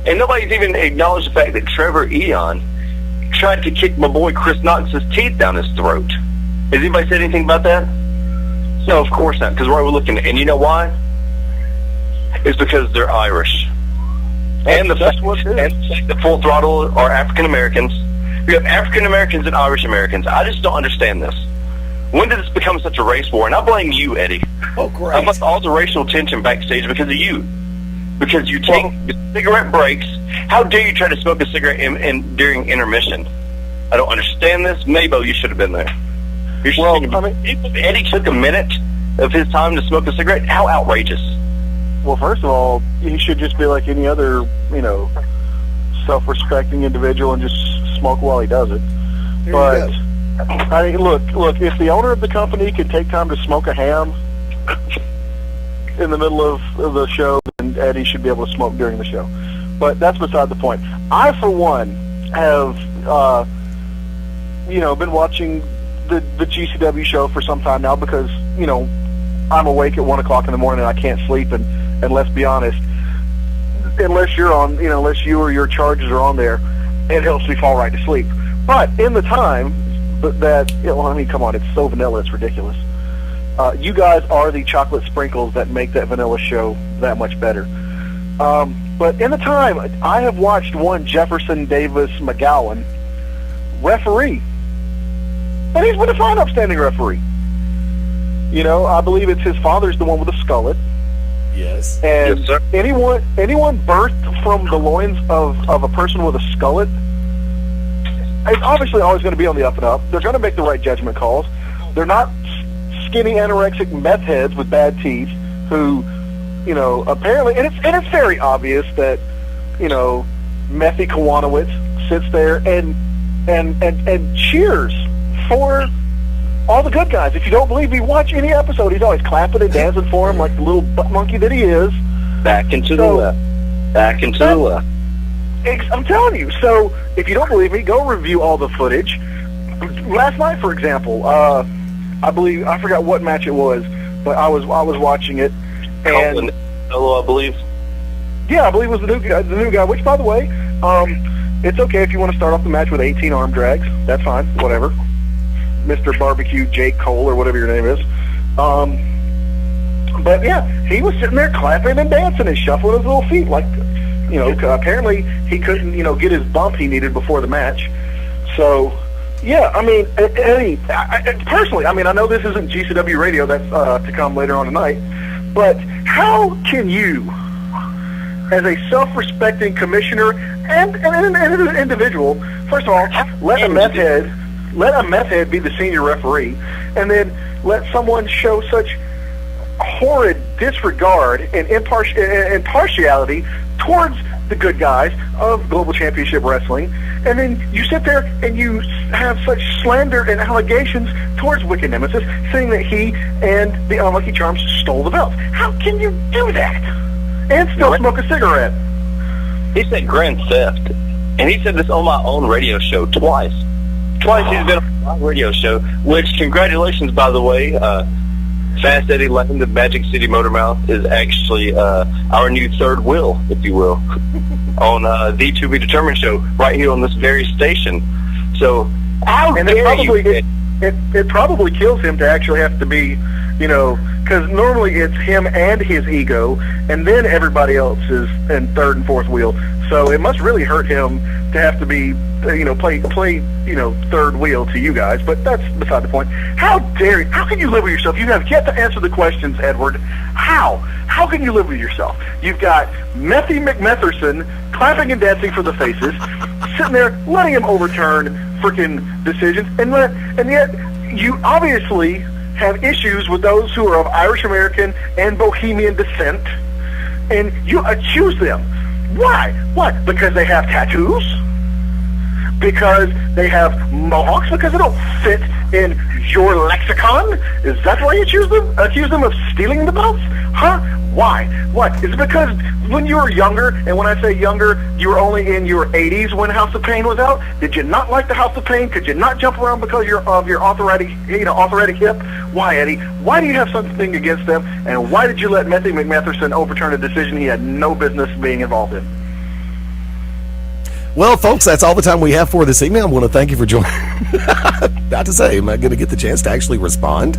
And nobody's even acknowledged the fact that Trevor Eon tried to kick my boy Chris Knox's teeth down his throat. Has anybody said anything about that? No, of course not, because we're looking at, and you know why? It's because they're Irish. And the fact that Full Throttle are African Americans, You have African Americans and Irish Americans. I just don't understand this. When did this become such a race war? And I blame you, Eddie. Oh, great. I blame all the racial tension backstage because of you. Because you take cigarette breaks. How dare you try to smoke a cigarette during intermission? I don't understand this. Mabo, you should have been there. You should if Eddie took a minute of his time to smoke a cigarette, how outrageous. Well, first of all, he should just be like any other, self-respecting individual and just smoke while he does it. But I mean, look, if the owner of the company could take time to smoke a ham in the middle of the show, then Eddie should be able to smoke during the show. But that's beside the point. I, for one, have, been watching the GCW show for some time now because, I'm awake at 1 o'clock in the morning and I can't sleep. And let's be honest, unless you're on, unless you or your charges are on there, it helps me fall right to sleep. But in the time come on, it's so vanilla, it's ridiculous. You guys are the chocolate sprinkles that make that vanilla show that much better. But in the time, I have watched one Jefferson Davis McGowan referee. And he's been a fine, upstanding referee. I believe it's his father's the one with the skullet. Yes. And yes, sir. anyone birthed from the loins of a person with a skullet, it's obviously always going to be on the up and up. They're going to make the right judgment calls. They're not skinny anorexic meth heads with bad teeth who, apparently, and it's very obvious that, Methy Kiwanowitz sits there and cheers for all the good guys. If you don't believe me, watch any episode. He's always clapping and dancing for him like the little butt monkey that he is. Back into the left. Back into the left. I'm telling you. So if you don't believe me, go review all the footage. Last night, for example, I forgot what match it was, but I was watching it, and Coleman, I believe. Yeah, I believe it was the new guy. Which, by the way, it's okay if you want to start off the match with 18 arm drags. That's fine. Whatever. Mr. Barbecue Jake Cole or whatever your name is. But yeah, he was sitting there clapping and dancing and shuffling his little feet like, apparently he couldn't, get his bump he needed before the match. So, yeah, I mean, Eddie, personally, I know this isn't GCW radio, that's to come later on tonight, but how can you, as a self-respecting commissioner and an individual, first of all, let a meth head be the senior referee, and then let someone show such horrid disregard and impartiality towards the good guys of Global Championship Wrestling, and then you sit there and you have such slander and allegations towards Wicked Nemesis, saying that he and the Unlucky Charms stole the belts. How can you do that and still smoke a cigarette? He said grand theft, and he said this on my own radio show twice. Twice he's been on my radio show, which, congratulations, by the way, Fast Eddie Lane, the Magic City Motor Mouth, is actually our new third wheel, if you will, on the To Be Determined show right here on this very station. So, how dare you? It probably kills him to actually have to be, because normally it's him and his ego, and then everybody else is in third and fourth wheel. So it must really hurt him to have to be, play, third wheel to you guys. But that's beside the point. How dare you? How can you live with yourself? You have yet to answer the questions, Edward. How? How can you live with yourself? You've got Methy McMetherson clapping and dancing for the faces, sitting there letting him overturn freaking decisions, and yet you obviously have issues with those who are of Irish American and Bohemian descent, and you accuse them. Why? What? Because they have tattoos? Because they have mohawks? Because they don't fit in your lexicon? Is that why you accuse them of stealing the belts? Huh? Why? What? Is it because when you were younger, and when I say younger, you were only in your 80s when House of Pain was out? Did you not like the House of Pain? Could you not jump around because of your arthritic hip? Why, Eddie? Why do you have something against them? And why did you let Methy McMetherson overturn a decision he had no business being involved in? Well, folks, that's all the time we have for this evening. I want to thank you for joining. Not to say, am I going to get the chance to actually respond?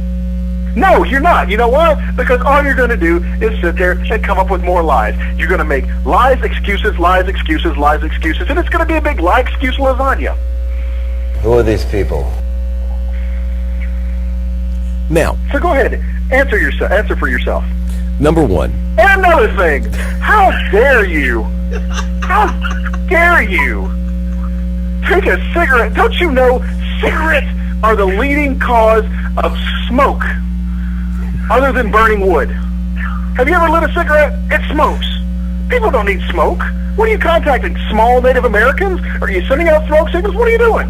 No, you're not. You know why? Because all you're going to do is sit there and come up with more lies. You're going to make lies, excuses, and it's going to be a big lie excuse lasagna. Who are these people? Now, So go ahead, answer for yourself. number one, And another thing, how dare you? How dare you take a cigarette? Don't you know cigarettes are the leading cause of smoke, other than burning wood? Have you ever lit a cigarette? It smokes. People don't need smoke. What are you contacting? Small Native Americans? Are you sending out smoke signals? What are you doing?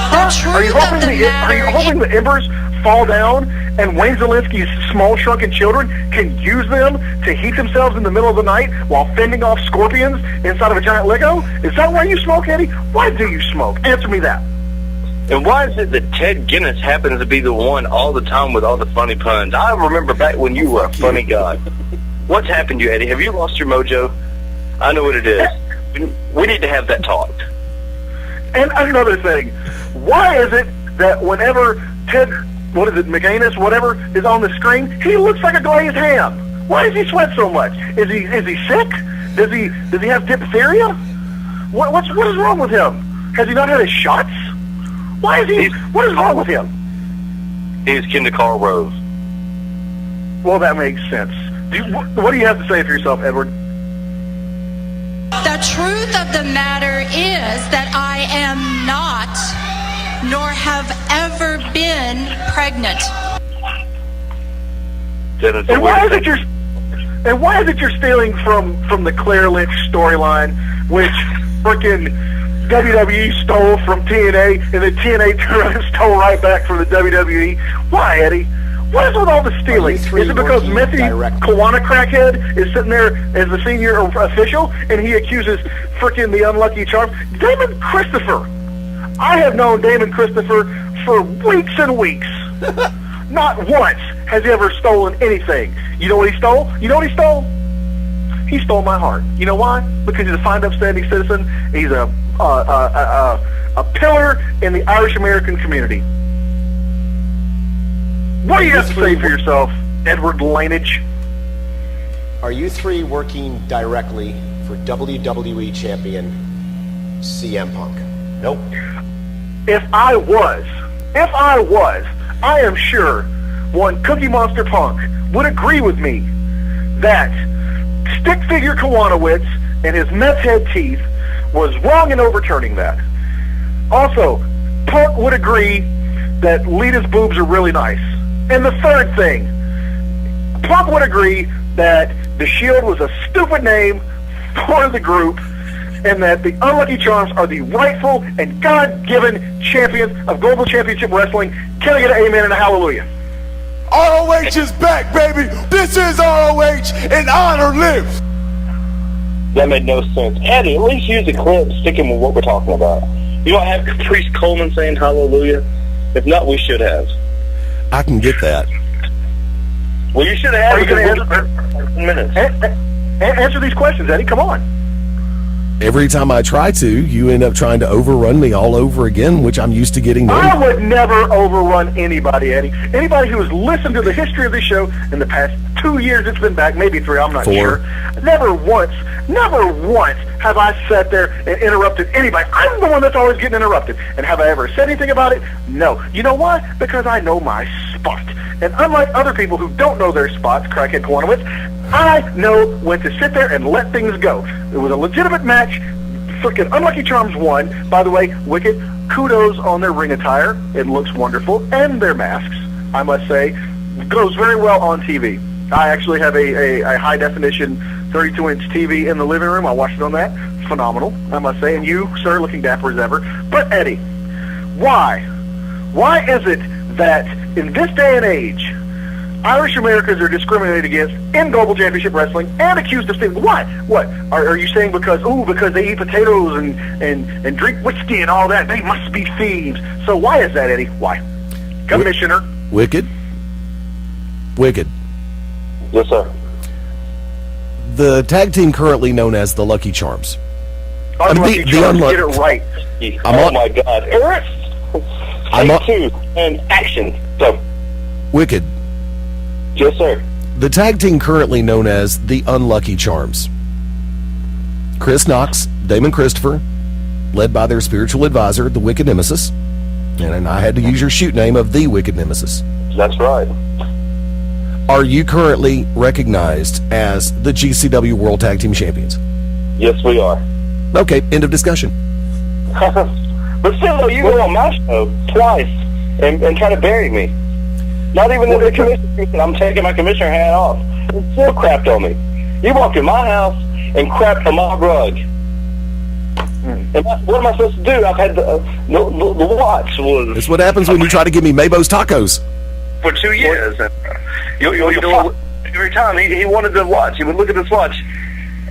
Are you hoping the embers fall down and Wayne Zelinsky's small shrunken children can use them to heat themselves in the middle of the night while fending off scorpions inside of a giant Lego? Is that why you smoke, Eddie? Why do you smoke? Answer me that. And why is it that Ted Guinness happens to be the one all the time with all the funny puns? I remember back when you were a funny guy. What's happened to you, Eddie? Have you lost your mojo? I know what it is. We need to have that talk. And another thing, why is it that whenever Ted, McAnus, whatever, is on the screen, he looks like a glazed ham? Why does he sweat so much? Is he sick? Does he have diphtheria? What is wrong with him? Has he not had his shots? What is wrong with him? He's kin to Karl Rove. Well, that makes sense. What do you have to say for yourself, Edward? The truth of the matter is that I am not, nor have ever been, pregnant. And why is it you're stealing from the Claire Lynch storyline, which frickin' WWE stole from TNA, and then TNA stole right back from the WWE? Why, Eddie? What is with all the stealing? Is it because Messy Kawana Crackhead is sitting there as the senior official, and he accuses frickin' the Unlucky Charms? Damon Christopher. I have known Damon Christopher for weeks and weeks. Not once has he ever stolen anything. You know what he stole? He stole my heart. You know why? Because he's a fine, upstanding citizen. He's a pillar in the Irish American community. What do you have to say for yourself, Edward Lanage? Are you three working directly for WWE champion CM Punk? Nope. If I was, I am sure one Cookie Monster Punk would agree with me that stick figure Kiwanowitz and his meth head teeth was wrong in overturning that. Also, Punk would agree that Lita's boobs are really nice. And the third thing, Punk would agree that the Shield was a stupid name for the group, and that the Unlucky Charms are the rightful and God-given champions of Global Championship Wrestling. Can I get an amen and a hallelujah? ROH is back, baby. This is ROH, and honor lives. That made no sense. Eddie, at least use a clip sticking with what we're talking about. You don't have Caprice Coleman saying hallelujah? If not, we should have. I can get that. Well, you should have. Are you going to answer these questions, Eddie? Come on. Every time I try to, you end up trying to overrun me all over again, which I'm used to getting done. I would never overrun anybody, Eddie. Anybody who has listened to the history of this show in the past 2 years it's been back, maybe 3, I'm not 4. sure. Never once have I sat there and interrupted anybody. I'm the one that's always getting interrupted. And have I ever said anything about it? No. You know why? Because I know my spot. And unlike other people who don't know their spots, Crackhead Kiwanowitz, I know when to sit there and let things go. It was a legitimate match. Frickin' Unlucky Charms won. By the way, Wicked, kudos on their ring attire. It looks wonderful. And their masks, I must say, goes very well on TV. I actually have a high-definition 32-inch TV in the living room. I watched it on that. Phenomenal, I must say. And you, sir, looking dapper as ever. But, Eddie, why? Why is it that in this day and age, Irish Americans are discriminated against in Global Championship Wrestling and accused of stealing? Why? What? Are you saying because they eat potatoes and drink whiskey and all that, they must be thieves? So why is that, Eddie? Why? Commissioner. Wicked. Yes, sir. The tag team currently known as the Lucky Charms. Unlucky Charms, get it right. Oh my God. Eric, take 2 and action. So. Wicked. Yes, sir. The tag team currently known as the Unlucky Charms. Chris Knox, Damon Christopher, led by their spiritual advisor, the Wicked Nemesis, And I had to use your shoot name of the Wicked Nemesis. That's right. Are you currently recognized as the GCW World Tag Team Champions? Yes, we are. Okay, end of discussion. But still, though, you go on my show twice and try to bury me. Not even the commissioner said I'm taking my commissioner hat off. And still crapped on me. You walked in my house and crapped on my rug. And what am I supposed to do? I've had the watch was... That's what happens when you try to give me Mabo's Tacos. For 2 years. And every time he wanted the watch, he would look at this watch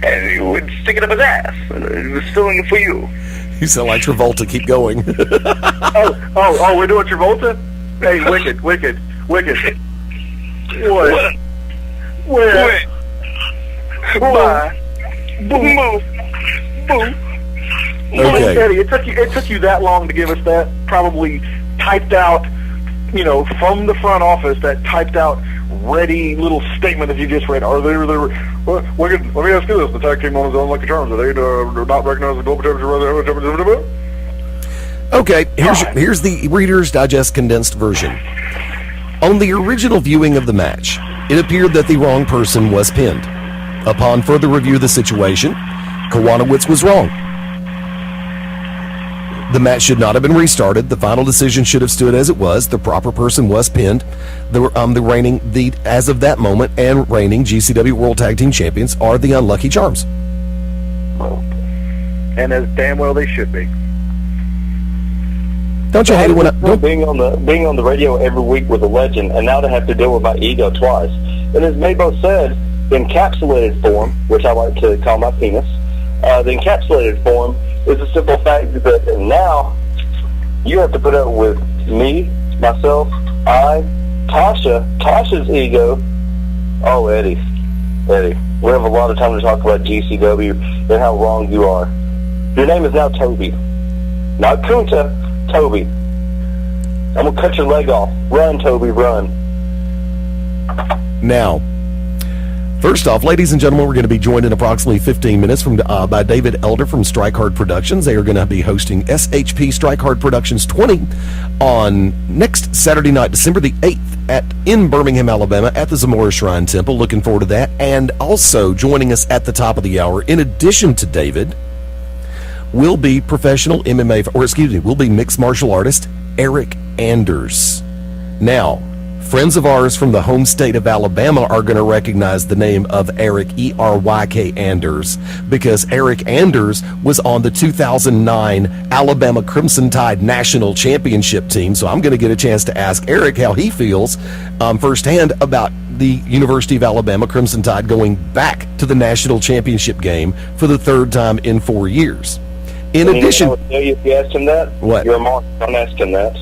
and he would stick it up his ass. And he was stealing it for you. You sound like Travolta. Keep going. We're doing Travolta? Hey, wicked. What? Where? Why? Boom. Okay. Eddie, it took you that long to give us that probably typed out, from the front office, that typed out ready little statement that you just read. Are they let me ask you this: the tag team on his own lucky terms, are they not recognized as global champions? Okay, here's the Reader's Digest condensed version. On the original viewing of the match, it appeared that the wrong person was pinned. Upon further review of the situation, Kowanowitz was wrong. The match should not have been restarted. The final decision should have stood as it was. The proper person was pinned. As of that moment, and reigning GCW World Tag Team Champions are the Unlucky Charms. And as damn well they should be. Don't you hate it when being on the radio every week with a legend, and now to have to deal with my ego twice. And as Mabo said, the encapsulated form, which I like to call my penis, the encapsulated form is a simple fact that now you have to put up with me, myself, Tasha's ego. Oh, Eddie, we have a lot of time to talk about GCW and how wrong you are. Your name is now Toby, not Kunta, Toby. I'm gonna cut your leg off. Run, Toby, run. Now, first off, ladies and gentlemen, we're going to be joined in approximately 15 minutes by David Elder from Strike Hard Productions. They are going to be hosting SHP Strike Hard Productions 20 on next Saturday night, December the 8th in Birmingham, Alabama at the Zamora Shrine Temple. Looking forward to that. And also joining us at the top of the hour, in addition to David, will be will be mixed martial artist Eric Anders. Now, friends of ours from the home state of Alabama are going to recognize the name of Eric, E-R-Y-K Anders, because Eric Anders was on the 2009 Alabama Crimson Tide National Championship team. So I'm going to get a chance to ask Eric how he feels firsthand about the University of Alabama Crimson Tide going back to the national championship game for the third time in 4 years. In addition... If you asked him that, what? You're a mark. Don't ask him that.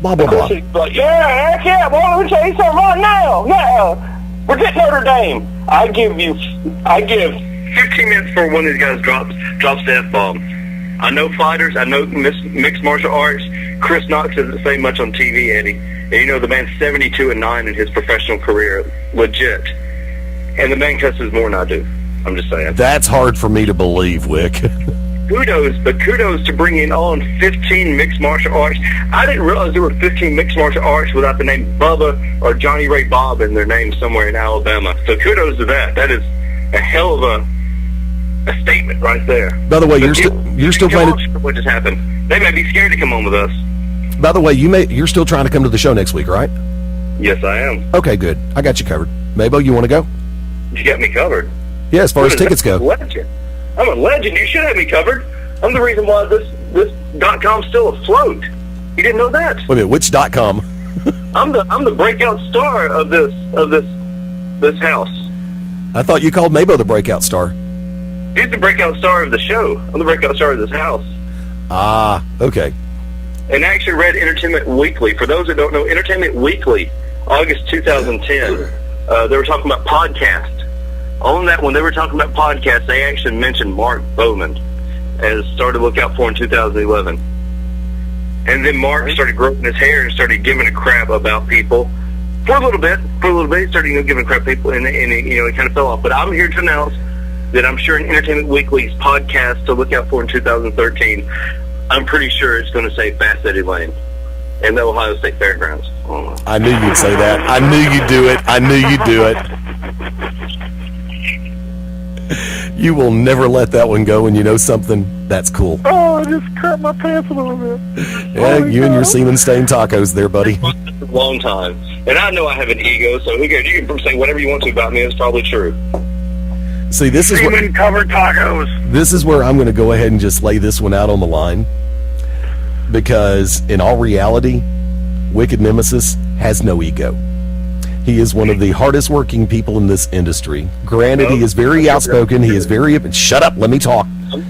Blah, blah, blah. Like, yeah, well, let me tell you something right now. Yeah, forget Notre Dame. I give 15 minutes for one of these guys drops the F-bomb. I know fighters. I know mixed martial arts. Chris Knox doesn't say much on TV, Eddie. And the man's 72-9 in his professional career. Legit. And the man cusses more than I do. I'm just saying. That's hard for me to believe, Wick. Kudos to bringing on 15 mixed martial arts. I didn't realize there were 15 mixed martial arts without the name Bubba or Johnny Ray Bob in their name somewhere in Alabama. So kudos to that. That is a hell of a statement right there. By the way, you're still trying to... What just happened? They may be scared to come on with us. By the way, you're still trying to come to the show next week, right? Yes, I am. Okay, good. I got you covered. Mabo, you want to go? You got me covered. Yeah, as far as tickets go. I'm a legend. You should have me covered. I'm the reason why this .com's still afloat. You didn't know that? Wait a minute, which .com? I'm the breakout star of this house. I thought you called Mabo the breakout star. He's the breakout star of the show. I'm the breakout star of this house. Ah, okay. And I actually read Entertainment Weekly. For those that don't know, Entertainment Weekly, August 2010, they were talking about podcasts. On that, when they were talking about podcasts, they actually mentioned Mark Bowman as started to look out for in 2011. And then Mark started growing his hair and started giving a crap about people for a little bit. He started giving a crap people, and it kind of fell off. But I'm here to announce that I'm sure in Entertainment Weekly's podcast to look out for in 2013, I'm pretty sure it's going to say Fast Eddie Lane in the Ohio State Fairgrounds. I knew you'd say that. I knew you'd do it. I knew you'd do it. You will never let that one go, and you know something? That's cool. Oh, I just cut my pants a little bit. Yeah, you and your semen-stained tacos there, buddy. A long time. And I know I have an ego, so who cares? You can say whatever you want to about me. It's probably true. See, this is where, covered tacos. this is where I'm going to go ahead and just lay this one out on the line. Because in all reality, Wicked Nemesis has no ego. He is one of the hardest working people in this industry. Granted, he is very outspoken. He is very... Shut up, let me talk. I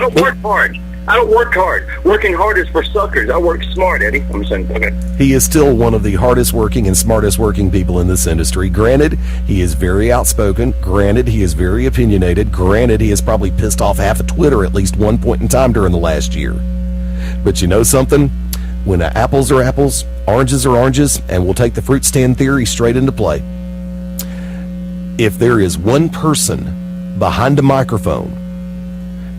don't work hard. I don't work hard. Working hard is for suckers. I work smart, Eddie. I'm saying, okay. He is still one of the hardest working and smartest working people in this industry. Granted, he is very outspoken. Granted, he is very opinionated. Granted, he has probably pissed off half of Twitter at least one point in time during the last year. But you know something? When apples are apples, oranges are oranges, and we'll take the fruit stand theory straight into play. If there is one person behind a microphone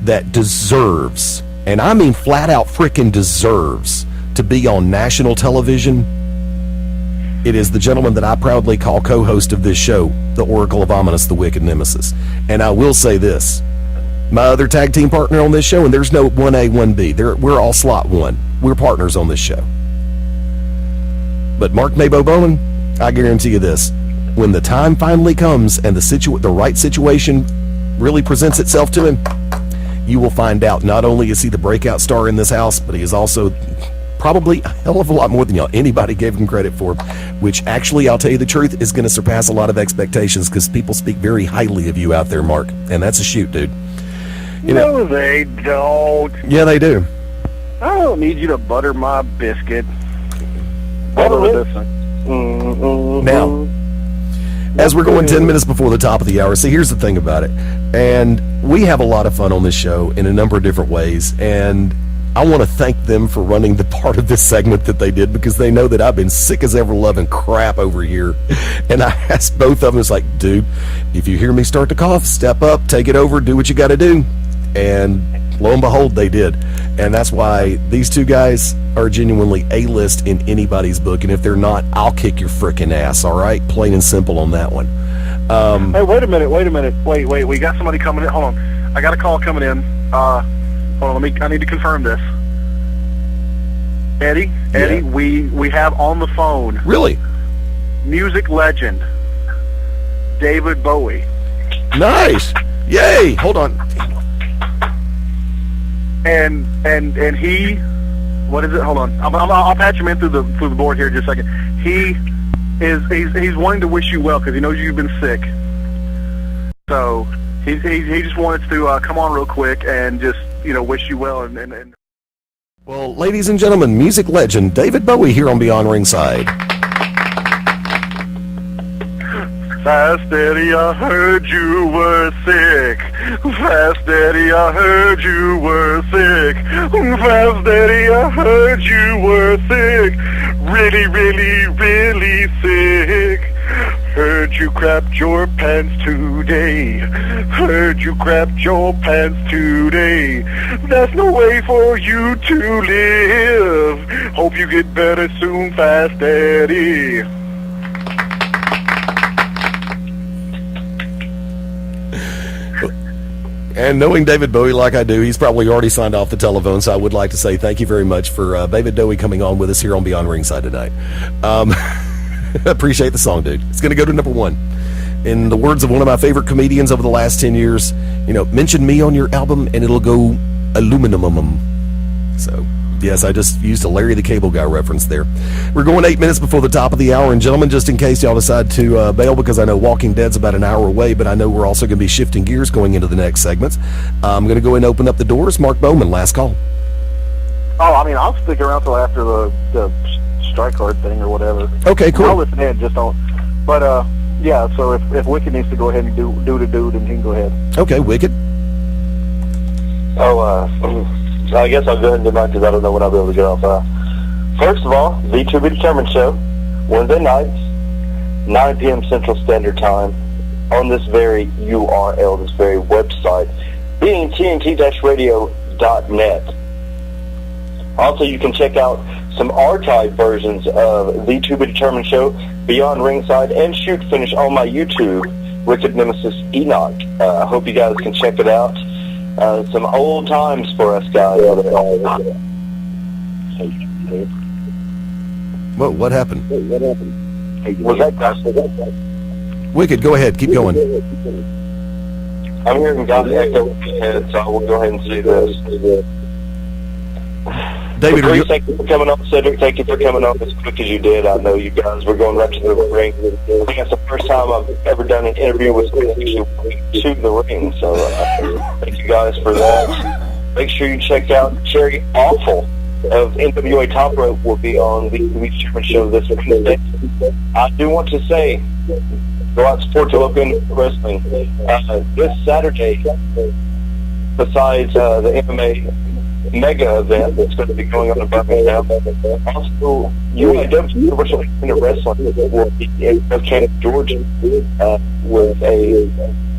that deserves, and I mean flat out frickin' deserves, to be on national television, it is the gentleman that I proudly call co-host of this show, the Oracle of Ominous, the Wicked Nemesis. And I will say this, my other tag team partner on this show, and there's no 1A, 1B. We're all slot one. We're partners on this show. But Mark Mabo Bowman, I guarantee you this. When the time finally comes and the right situation really presents itself to him, you will find out not only is he the breakout star in this house, but he is also probably a hell of a lot more than anybody gave him credit for, which actually, I'll tell you the truth, is going to surpass a lot of expectations because people speak very highly of you out there, Mark. And that's a shoot, dude. No, they don't. Yeah, they do. I don't need you to butter my biscuit. Butter this one. Now, as we're going 10 minutes before the top of the hour, see, here's the thing about it. And we have a lot of fun on this show in a number of different ways. And I want to thank them for running the part of this segment that they did because they know that I've been sick as ever loving crap over here. And I asked both of them, it's like, dude, if you hear me start to cough, step up, take it over, do what you got to do. And lo and behold, they did. And that's why these two guys are genuinely A-list in anybody's book. And if they're not, I'll kick your frickin' ass, all right? Plain and simple on that one. Hey, wait a minute. Wait. We got somebody coming in. Hold on. I got a call coming in. Hold on, I need to confirm this. Eddie, Yeah. we have on the phone. Really? Music legend, David Bowie. Nice. Yay. Hold on. And he, what is it? Hold on. I'll patch him in through the board here in just a second. He's wanting to wish you well because he knows you've been sick. So he just wanted to come on real quick and just wish you well and. Well, ladies and gentlemen, music legend David Bowie here on Beyond Ringside. Fast Eddie, I heard you were sick. Fast Eddie, I heard you were sick. Fast Eddie, I heard you were sick. Really, really, really sick. Heard you crapped your pants today. Heard you crapped your pants today. That's no way for you to live. Hope you get better soon, Fast Eddie. And knowing David Bowie like I do, he's probably already signed off the telephone, so I would like to say thank you very much for David Bowie coming on with us here on Beyond Ringside tonight. Appreciate the song, dude. It's going to go to number one. In the words of one of my favorite comedians over the last 10 years, mention me on your album and it'll go aluminum. So, yes, I just used a Larry the Cable Guy reference there. We're going 8 minutes before the top of the hour, and gentlemen, just in case y'all decide to bail, because I know Walking Dead's about an hour away, but I know we're also going to be shifting gears going into the next segments. I'm going to go and open up the doors. Mark Bowman, last call. Oh, I mean, I'll stick around till after the strike card thing or whatever. Okay, cool. I'll listen in, just don't. But yeah. So if Wicked needs to go ahead and do the dude, then he can go ahead. Okay, Wicked. I guess I'll go ahead and do mine because I don't know when I'll be able to get off. First of all, the To Be Determined show, Wednesday nights, 9 p.m. Central Standard Time, on this very URL, this very website, being TNT-radio.com. TheTubeBeTournament.net. Also, you can check out some archive versions of The To Be Determined Show, Beyond Ringside, and Shoot Finish on my YouTube, Wicked Nemesis Enoch. I hope you guys can check it out. Some old times for us guys. What happened? Was that guys? Wicked, go ahead. Keep going. I'm hearing God echo in my head, so I will go ahead and say this. David, Caprice, thank you for coming on. Cedric, thank you for coming on as quick as you did. I know you guys were going right to the ring. I think that's the first time I've ever done an interview with you to the ring, so thank you guys for that. Make sure you check out Cherry Awful of NWA Top Rope will be on the Ustream Show this Wednesday. I do want to say, go out and support your local wrestling. This Saturday, besides the MMA mega event that's going to be going on in Birmingham, also UIW Universal Independent Wrestling will be in Buchanan, Georgia, with a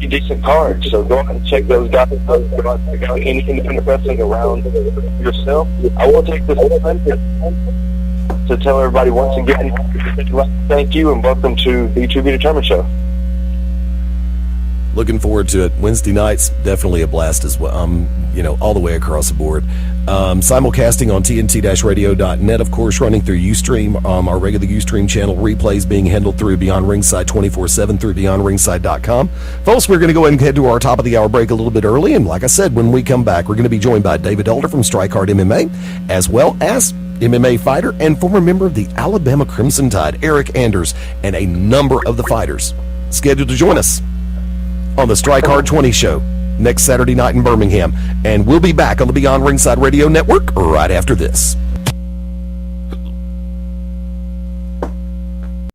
decent card. So go out and check those guys out. Go out and check out any independent wrestling around yourself. I will take this moment to tell everybody once again, thank you and welcome to the To Be Determined Show. Looking forward to it. Wednesday nights, definitely a blast as well. All the way across the board. Simulcasting on TNT-radio.net, of course, running through Ustream, our regular Ustream channel. Replays being handled through Beyond Ringside 24/7 through BeyondRingside.com. Folks, we're going to go ahead and head to our top of the hour break a little bit early. And like I said, when we come back, we're going to be joined by David Elder from Strike Hard MMA, as well as MMA fighter and former member of the Alabama Crimson Tide, Eric Anders, and a number of the fighters scheduled to join us on the Strike Hard 20 show next Saturday night in Birmingham. And we'll be back on the Beyond Ringside Radio Network right after this.